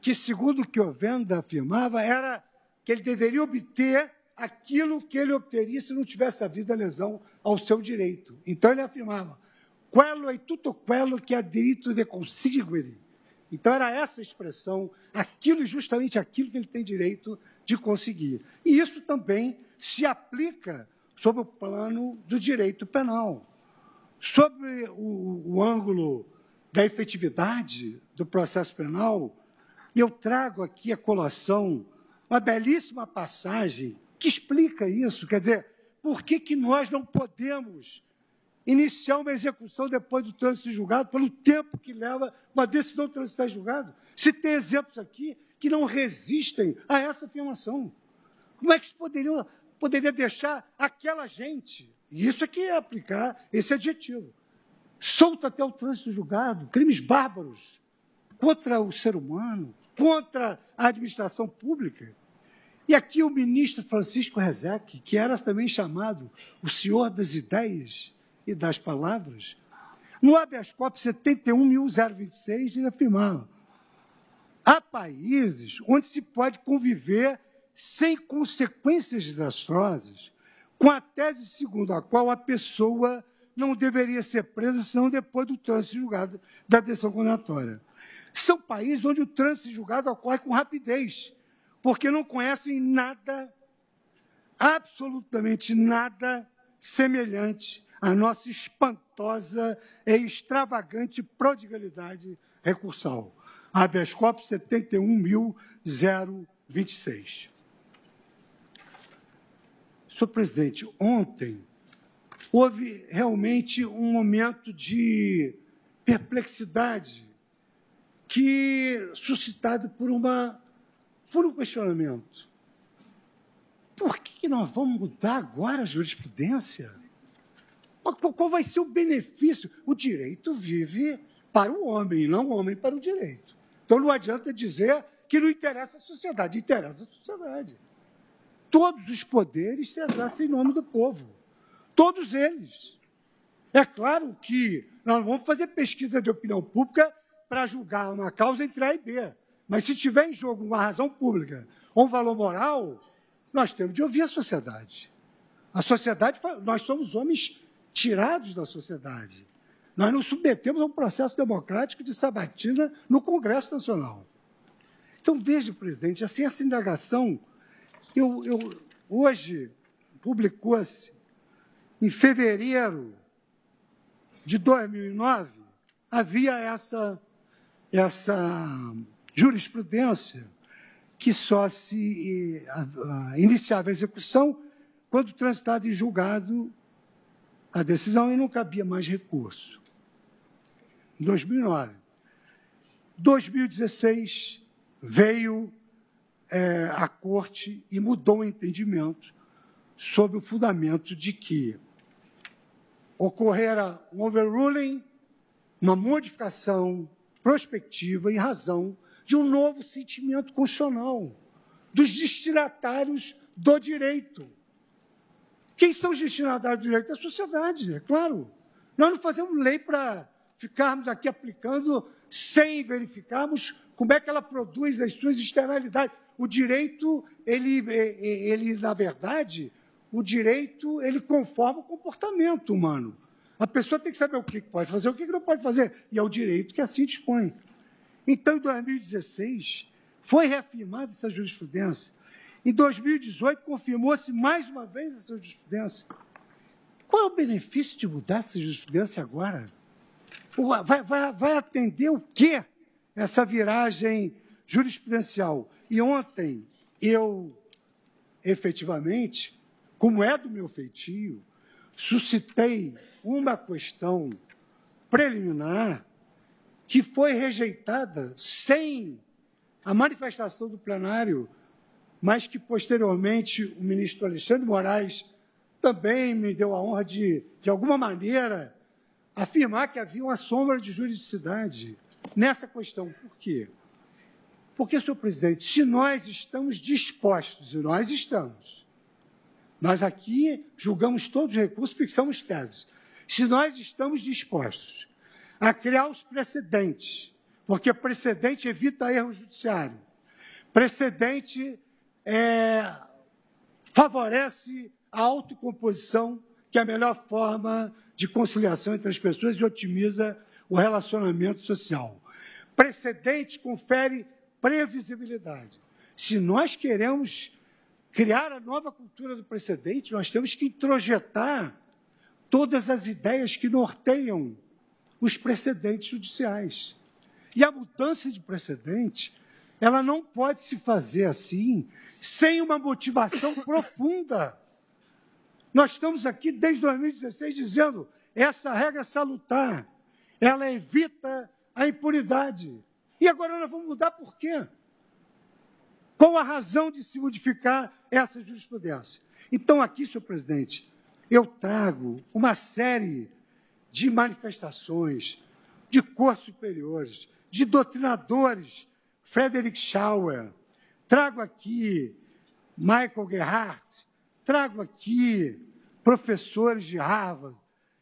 que, segundo o que Ovenda afirmava, era que ele deveria obter aquilo que ele obteria se não tivesse havido a lesão ao seu direito. Então, ele afirmava, quello e tutto quello que é diritto de conseguire. Então, era essa expressão, aquilo e justamente aquilo que ele tem direito de conseguir. E isso também se aplica sob o plano do direito penal. Sob o ângulo da efetividade do processo penal, eu trago aqui a colação uma belíssima passagem que explica isso. Quer dizer, por que nós não podemos iniciar uma execução depois do trânsito julgado, pelo tempo que leva uma decisão de trânsito julgado? Se tem exemplos aqui que não resistem a essa afirmação. Como é que se poderia deixar aquela gente, e isso aqui é aplicar esse adjetivo, solta até o trânsito julgado, crimes bárbaros contra o ser humano, contra a administração pública? E aqui o ministro Francisco Rezec, que era também chamado o senhor das ideias e das palavras, no habeas corpus 71.026, ele afirmava: há países onde se pode conviver sem consequências desastrosas, com a tese segundo a qual a pessoa não deveria ser presa senão depois do trânsito julgado da decisão condenatória. São países onde o trânsito julgado ocorre com rapidez, porque não conhecem nada, absolutamente nada, semelhante à nossa espantosa e extravagante prodigalidade recursal. Habeas corpus 71.026. Senhor presidente, ontem houve realmente um momento de perplexidade suscitado por um questionamento. Por que nós vamos mudar agora a jurisprudência? Qual vai ser o benefício? O direito vive para o homem, e não o homem para o direito. Então não adianta dizer que não interessa a sociedade. Interessa a sociedade. Todos os poderes se exercem em nome do povo. Todos eles. É claro que nós não vamos fazer pesquisa de opinião pública para julgar uma causa entre A e B. Mas se tiver em jogo uma razão pública ou um valor moral, nós temos de ouvir a sociedade. A sociedade, nós somos homens tirados da sociedade. Nós nos submetemos a um processo democrático de sabatina no Congresso Nacional. Então, veja, presidente, assim, essa indagação, hoje, publicou-se, em fevereiro de 2009, havia essa jurisprudência que só se iniciava a execução quando transitado em julgado a decisão e não cabia mais recurso. Em 2009. 2016 veio a Corte e mudou o entendimento sob o fundamento de que ocorrera um overruling, uma modificação prospectiva em razão de um novo sentimento constitucional, dos destinatários do direito. Quem são os destinatários do direito? A sociedade, é claro. Nós não fazemos lei para ficarmos aqui aplicando sem verificarmos como é que ela produz as suas externalidades. O direito, ele na verdade, o direito, ele conforma o comportamento humano. A pessoa tem que saber o que pode fazer, o que não pode fazer, e é o direito que assim dispõe. Então, em 2016, foi reafirmada essa jurisprudência. Em 2018, confirmou-se mais uma vez essa jurisprudência. Qual é o benefício de mudar essa jurisprudência agora? Vai atender o quê essa viragem jurisprudencial? E ontem eu, efetivamente, como é do meu feitio, suscitei uma questão preliminar que foi rejeitada sem a manifestação do plenário, mas que, posteriormente, o ministro Alexandre Moraes também me deu a honra de alguma maneira, afirmar que havia uma sombra de juridicidade nessa questão. Por quê? Porque, senhor presidente, se nós estamos dispostos, e nós estamos, nós aqui julgamos todos os recursos, fixamos teses, se nós estamos dispostos a criar os precedentes, porque precedente evita erro judiciário, precedente favorece a autocomposição, que é a melhor forma de conciliação entre as pessoas e otimiza o relacionamento social. Precedente confere previsibilidade. Se nós queremos criar a nova cultura do precedente, nós temos que introjetar todas as ideias que norteiam os precedentes judiciais. E a mudança de precedente, ela não pode se fazer assim, sem uma motivação profunda. Nós estamos aqui desde 2016 dizendo essa regra é salutar, ela evita a impunidade. E agora nós vamos mudar por quê? Qual a razão de se modificar essa jurisprudência? Então, aqui, senhor presidente, eu trago uma série de manifestações de cortes superiores, de doutrinadores, Frederick Schauer, trago aqui Michael Gerhardt, trago aqui professores de Harvard,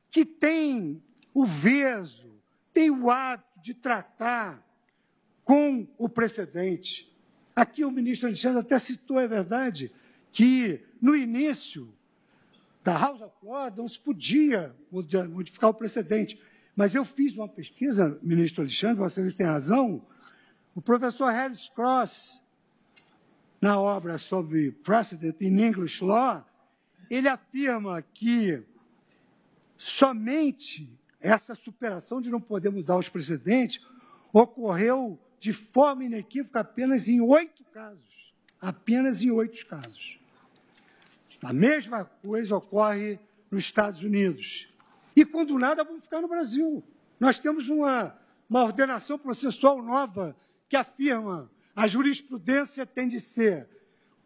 que têm o veso, têm o hábito de tratar com o precedente. Aqui o ministro Alexandre até citou, é verdade, que no início da House of Lords não se podia modificar o precedente. Mas eu fiz uma pesquisa, ministro Alexandre, vocês têm razão, o professor Harris Cross, na obra sobre Precedent in English Law, ele afirma que somente essa superação de não poder mudar os precedentes ocorreu de forma inequívoca apenas em 8 casos. Apenas em 8 casos. A mesma coisa ocorre nos Estados Unidos. E, quando nada, vamos ficar no Brasil. Nós temos uma ordenação processual nova que afirma a jurisprudência tem de ser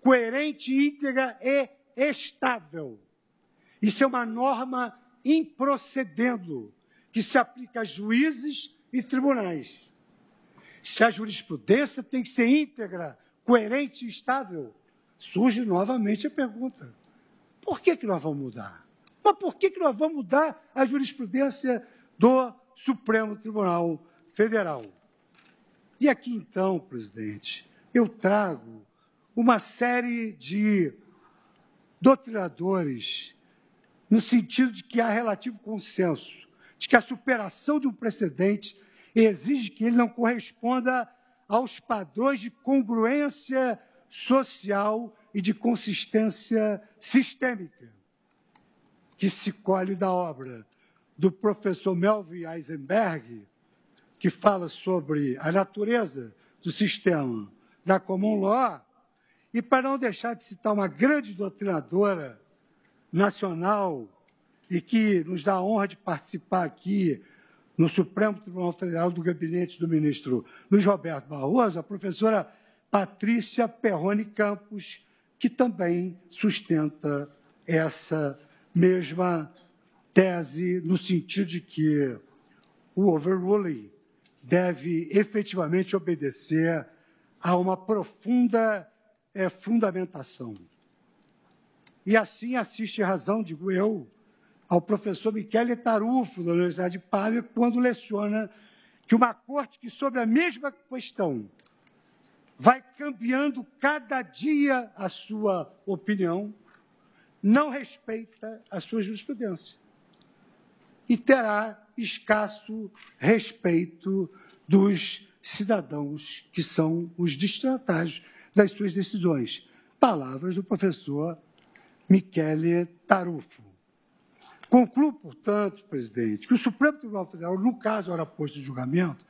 coerente, íntegra e estável. Isso é uma norma improcedendo, que se aplica a juízes e tribunais. Se a jurisprudência tem que ser íntegra, coerente e estável, surge novamente a pergunta: por que nós vamos mudar? Mas por que nós vamos mudar a jurisprudência do Supremo Tribunal Federal? E aqui, então, presidente, eu trago uma série de doutrinadores no sentido de que há relativo consenso, de que a superação de um precedente exige que ele não corresponda aos padrões de congruência social e de consistência sistêmica, que se colhe da obra do professor Melvin Eisenberg, que fala sobre a natureza do sistema da common law, e para não deixar de citar uma grande doutrinadora nacional e que nos dá a honra de participar aqui no Supremo Tribunal Federal do gabinete do ministro Luiz Roberto Barroso, a professora Patrícia Perrone Campos, que também sustenta essa mesma tese, no sentido de que o overruling deve efetivamente obedecer a uma profunda fundamentação. E assim assiste razão, digo eu, ao professor Michele Tarufo, da Universidade de Pádua, quando leciona que uma corte que, sobre a mesma questão, vai cambiando cada dia a sua opinião, não respeita a sua jurisprudência e terá escasso respeito dos cidadãos que são os destinatários das suas decisões. Palavras do professor Michele Tarufo. Concluo, portanto, presidente, que o Supremo Tribunal Federal, no caso ora posto de julgamento,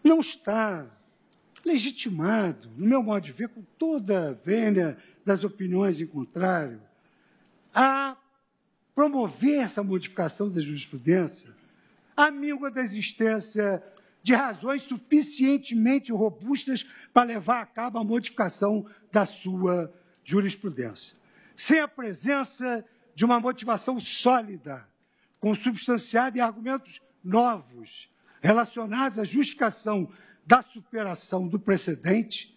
não está legitimado, no meu modo de ver, com toda a vênia das opiniões em contrário, a promover essa modificação da jurisprudência à míngua da existência de razões suficientemente robustas para levar a cabo a modificação da sua jurisprudência. Sem a presença de uma motivação sólida, consubstanciada em argumentos novos, relacionados à justificação da superação do precedente,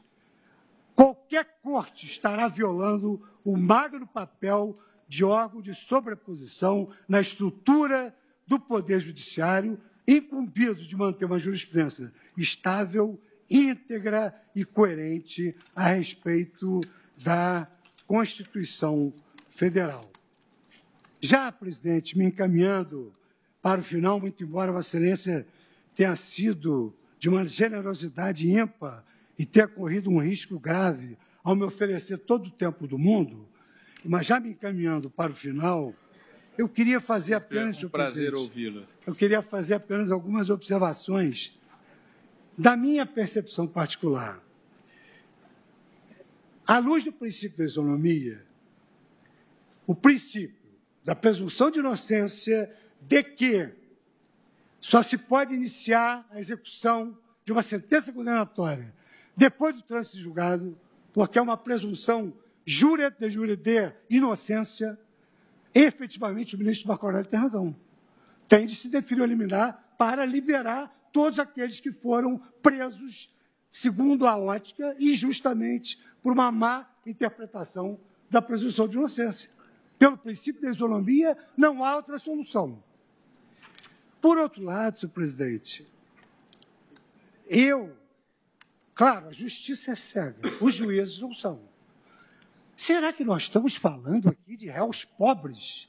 qualquer corte estará violando o magro papel de órgão de sobreposição na estrutura do Poder Judiciário, incumbido de manter uma jurisprudência estável, íntegra e coerente a respeito da Constituição Federal. Já, presidente, me encaminhando para o final, muito embora Vossa Excelência tenha sido de uma generosidade ímpar e tenha corrido um risco grave ao me oferecer todo o tempo do mundo, mas já me encaminhando para o final, eu queria fazer apenas... É um prazer ouvi-lo. Eu queria fazer apenas algumas observações da minha percepção particular. À luz do princípio da isonomia, o princípio da presunção de inocência de que só se pode iniciar a execução de uma sentença condenatória depois do trânsito de julgado, porque é uma presunção jure de inocência, efetivamente o ministro Marco Aurélio tem razão. Tem de se definir o liminar para liberar todos aqueles que foram presos, segundo a ótica, injustamente, por uma má interpretação da presunção de inocência. Pelo princípio da isonomia, não há outra solução. Por outro lado, senhor presidente, claro, a justiça é cega, os juízes não são. Será que nós estamos falando aqui de réus pobres?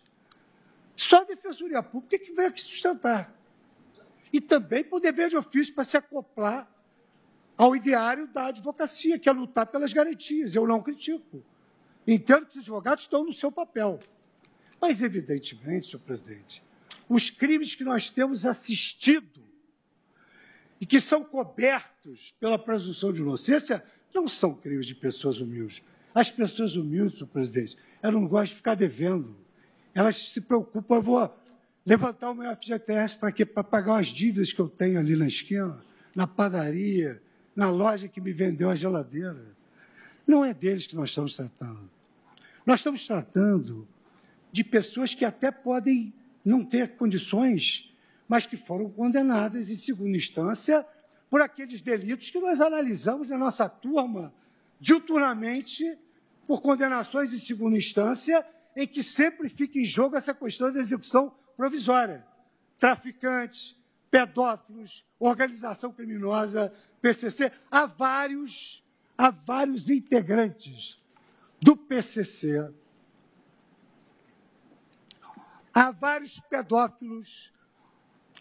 Só a Defensoria Pública que veio aqui sustentar. E também por dever de ofício para se acoplar ao ideário da advocacia, que é lutar pelas garantias. Eu não critico. Entendo que os advogados estão no seu papel. Mas, evidentemente, senhor presidente, os crimes que nós temos assistido e que são cobertos pela presunção de inocência não são crimes de pessoas humildes. As pessoas humildes, senhor presidente, elas não gostam de ficar devendo. Elas se preocupam, eu vou levantar o meu FGTS para quê? Para pagar as dívidas que eu tenho ali na esquina, na padaria, na loja que me vendeu a geladeira. Não é deles que nós estamos tratando. Nós estamos tratando de pessoas que até podem não ter condições, mas que foram condenadas em segunda instância por aqueles delitos que nós analisamos na nossa turma diuturnamente por condenações em segunda instância, em que sempre fica em jogo essa questão da execução provisória. Traficantes, pedófilos, organização criminosa, PCC, há vários integrantes do PCC, há vários pedófilos,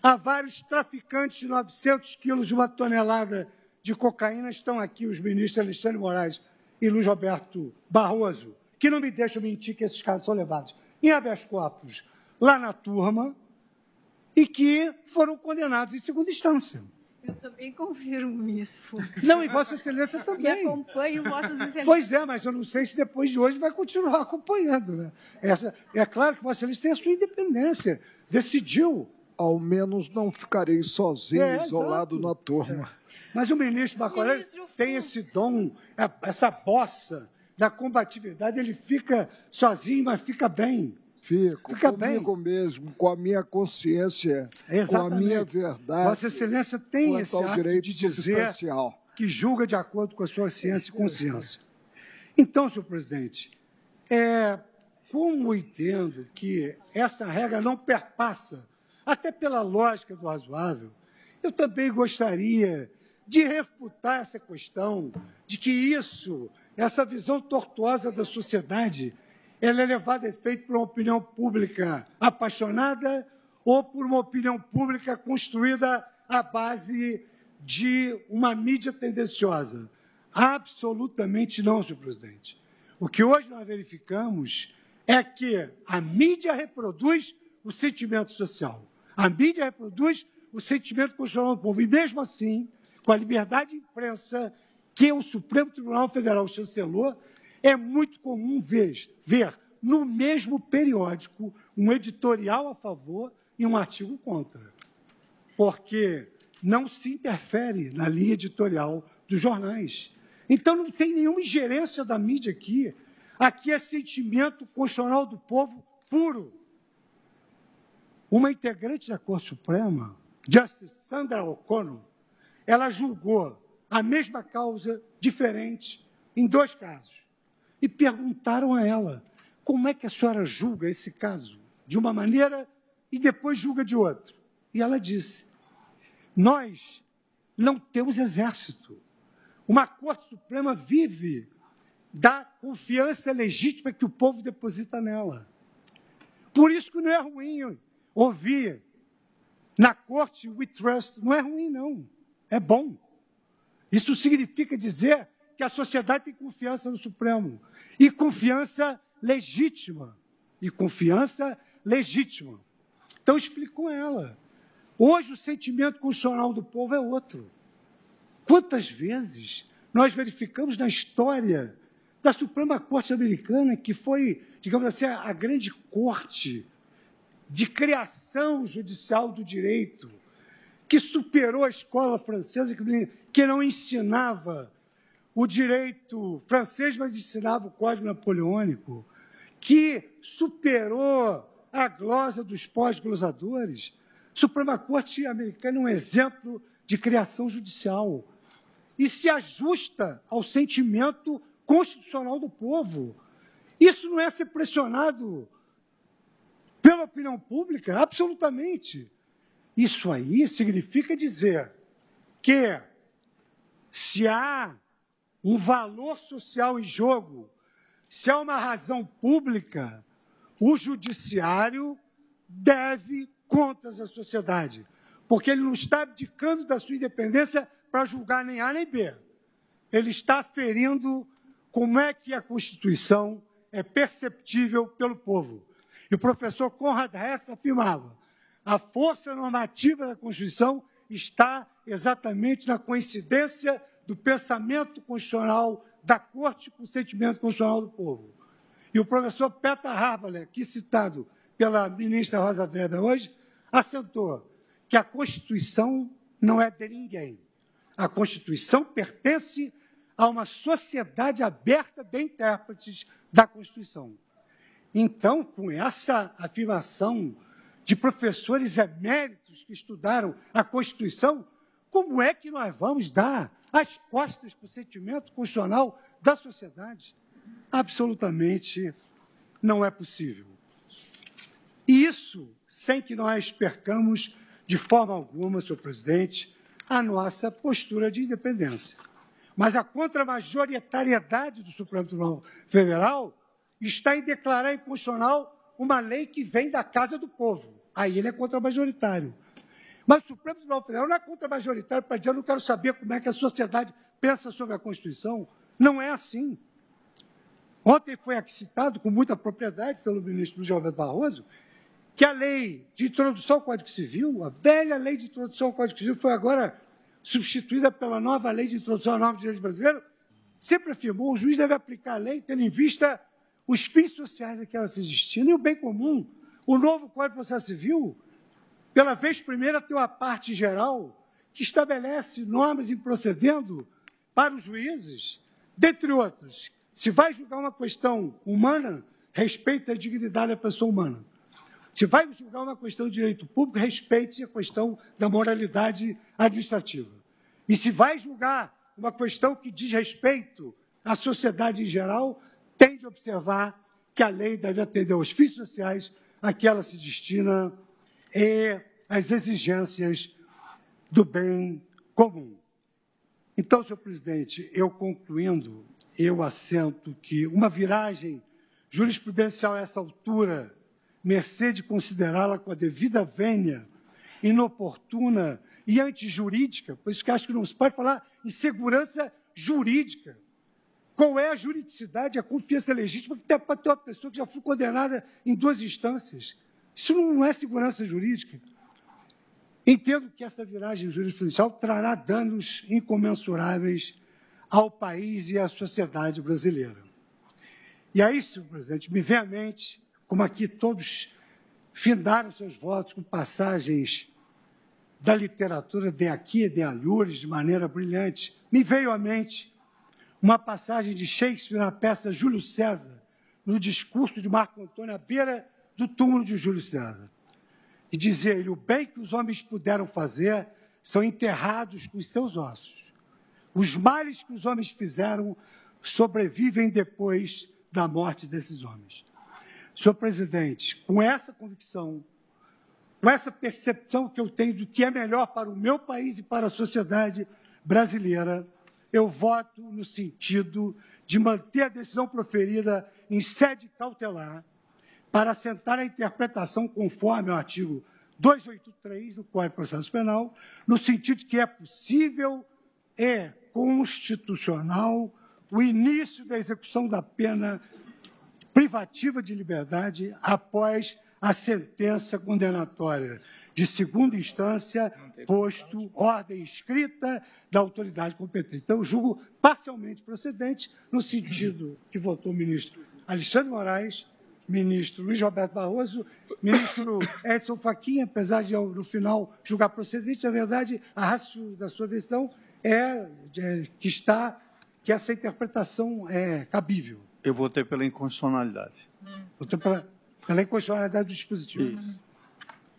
há vários traficantes de 900 quilos de uma tonelada de cocaína. Estão aqui os ministros Alexandre Moraes e Luiz Roberto Barroso, que não me deixam mentir que esses casos são levados em habeas corpus lá na turma e que foram condenados em segunda instância. Eu também confirmo isso, Fux. Não, e Vossa Excelência também. E acompanho Vossas Excelências. Pois é, mas eu não sei se depois de hoje vai continuar acompanhando, né? É claro que Vossa Excelência tem a sua independência, decidiu. Ao menos não ficarei sozinho, isolado na turma. Mas o ministro Marco Aurélio tem esse dom, essa bossa da combatividade, ele fica sozinho, mas fica bem. Fico Fica comigo mesmo, com a minha consciência, com a minha verdade. Vossa Excelência tem esse ato de dizer que julga de acordo com a sua ciência e consciência. Então, senhor presidente, como eu entendo que essa regra não perpassa, até pela lógica do razoável, eu também gostaria de refutar essa questão de que essa visão tortuosa da sociedade, ela é levada a efeito por uma opinião pública apaixonada ou por uma opinião pública construída à base de uma mídia tendenciosa. Absolutamente não, senhor presidente. O que hoje nós verificamos é que a mídia reproduz o sentimento social. A mídia reproduz o sentimento constitucional do povo. E mesmo assim, com a liberdade de imprensa que o Supremo Tribunal Federal chancelou, é muito comum ver no mesmo periódico um editorial a favor e um artigo contra. Porque não se interfere na linha editorial dos jornais. Então não tem nenhuma ingerência da mídia aqui. Aqui é sentimento constitucional do povo puro. Uma integrante da Corte Suprema, Justice Sandra O'Connor, ela julgou a mesma causa diferente em 2 casos. E perguntaram a ela, como é que a senhora julga esse caso? De uma maneira e depois julga de outra. E ela disse, nós não temos exército. Uma Corte Suprema vive da confiança legítima que o povo deposita nela. Por isso que não é ruim ouvir na Corte we trust. Não é ruim, não. É bom. Isso significa dizer que a sociedade tem confiança no Supremo. E confiança legítima. Então, explicou ela. Hoje, o sentimento constitucional do povo é outro. Quantas vezes nós verificamos na história da Suprema Corte Americana, que foi, digamos assim, a grande corte de criação judicial do direito, que superou a escola francesa, que não ensinava o direito francês, mas ensinava o Código Napoleônico, que superou a glosa dos pós-glosadores. Suprema Corte Americana é um exemplo de criação judicial e se ajusta ao sentimento constitucional do povo. Isso não é ser pressionado pela opinião pública? Absolutamente. Isso aí significa dizer que se há um valor social em jogo, se há uma razão pública, o judiciário deve contas à sociedade, porque ele não está abdicando da sua independência para julgar nem A nem B. Ele está aferindo como é que a Constituição é perceptível pelo povo. E o professor Conrad Hess afirmava, a força normativa da Constituição está exatamente na coincidência do pensamento constitucional da Corte com o sentimento constitucional do povo. E o professor Peter Haberle, aqui citado pela ministra Rosa Weber hoje, assentou que a Constituição não é de ninguém. A Constituição pertence a uma sociedade aberta de intérpretes da Constituição. Então, com essa afirmação de professores eméritos que estudaram a Constituição, como é que nós vamos dar as costas para o sentimento constitucional da sociedade? Absolutamente não é possível. E isso sem que nós percamos de forma alguma, senhor presidente, a nossa postura de independência. Mas a contramajoritariedade do Supremo Tribunal Federal está em declarar inconstitucional uma lei que vem da casa do povo. Aí ele é contramajoritário. Mas o Supremo Tribunal Federal não é contramajoritário para dizer eu não quero saber como é que a sociedade pensa sobre a Constituição. Não é assim. Ontem foi aqui citado com muita propriedade pelo ministro Luiz Roberto Barroso que a lei de introdução ao Código Civil, a velha lei de introdução ao Código Civil, foi agora substituída pela nova lei de introdução à norma de direito brasileiro, sempre afirmou, o juiz deve aplicar a lei tendo em vista os fins sociais a que ela se destina e o bem comum. O novo Código de Processo Civil, pela vez primeira, tem uma parte geral que estabelece normas em procedendo para os juízes, dentre outras. Se vai julgar uma questão humana, respeite a dignidade da pessoa humana. Se vai julgar uma questão de direito público, respeite a questão da moralidade administrativa. E se vai julgar uma questão que diz respeito à sociedade em geral, tem de observar que a lei deve atender aos fins sociais a que ela se destina e às exigências do bem comum. Então, senhor presidente, eu concluindo, eu assento que uma viragem jurisprudencial a essa altura, mercê de considerá-la com a devida vênia, inoportuna e antijurídica, por isso que acho que não se pode falar em segurança jurídica. Qual é a juridicidade, a confiança legítima que tem para ter uma pessoa que já foi condenada em 2 instâncias? Isso não é segurança jurídica. Entendo que essa viragem jurisprudencial trará danos incomensuráveis ao país e à sociedade brasileira. E aí, senhor presidente, me vem à mente, como aqui todos findaram seus votos com passagens da literatura de aqui e de alhures de maneira brilhante, me veio à mente uma passagem de Shakespeare na peça Júlio César, no discurso de Marco Antônio à beira do túmulo de Júlio César. E dizia ele: o bem que os homens puderam fazer são enterrados com os seus ossos. Os males que os homens fizeram sobrevivem depois da morte desses homens. Senhor presidente, com essa convicção, com essa percepção que eu tenho do que é melhor para o meu país e para a sociedade brasileira, eu voto no sentido de manter a decisão proferida em sede cautelar para assentar a interpretação conforme ao artigo 283 do Código de Processo Penal, no sentido que é possível e constitucional o início da execução da pena privativa de liberdade após a sentença condenatória de segunda instância, posto ordem escrita da autoridade competente. Então, eu julgo parcialmente procedente, no sentido que votou o ministro Alexandre Moraes, ministro Luiz Roberto Barroso, ministro Edson Fachin, apesar de, no final, julgar procedente, na verdade, a ratio da sua decisão é que essa interpretação é cabível. Eu votei pela inconstitucionalidade. Votei pela inconstitucionalidade do dispositivo. Isso.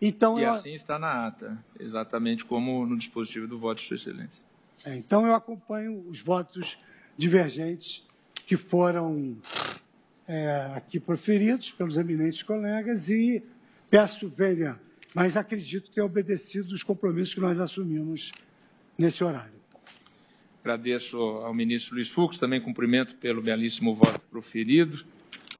Então, e assim está na ata, exatamente como no dispositivo do voto de Sua Excelência. Então, eu acompanho os votos divergentes que foram aqui proferidos pelos eminentes colegas e peço vênia, mas acredito ter obedecido os compromissos que nós assumimos nesse horário. Agradeço ao ministro Luiz Fux, também cumprimento pelo belíssimo voto proferido.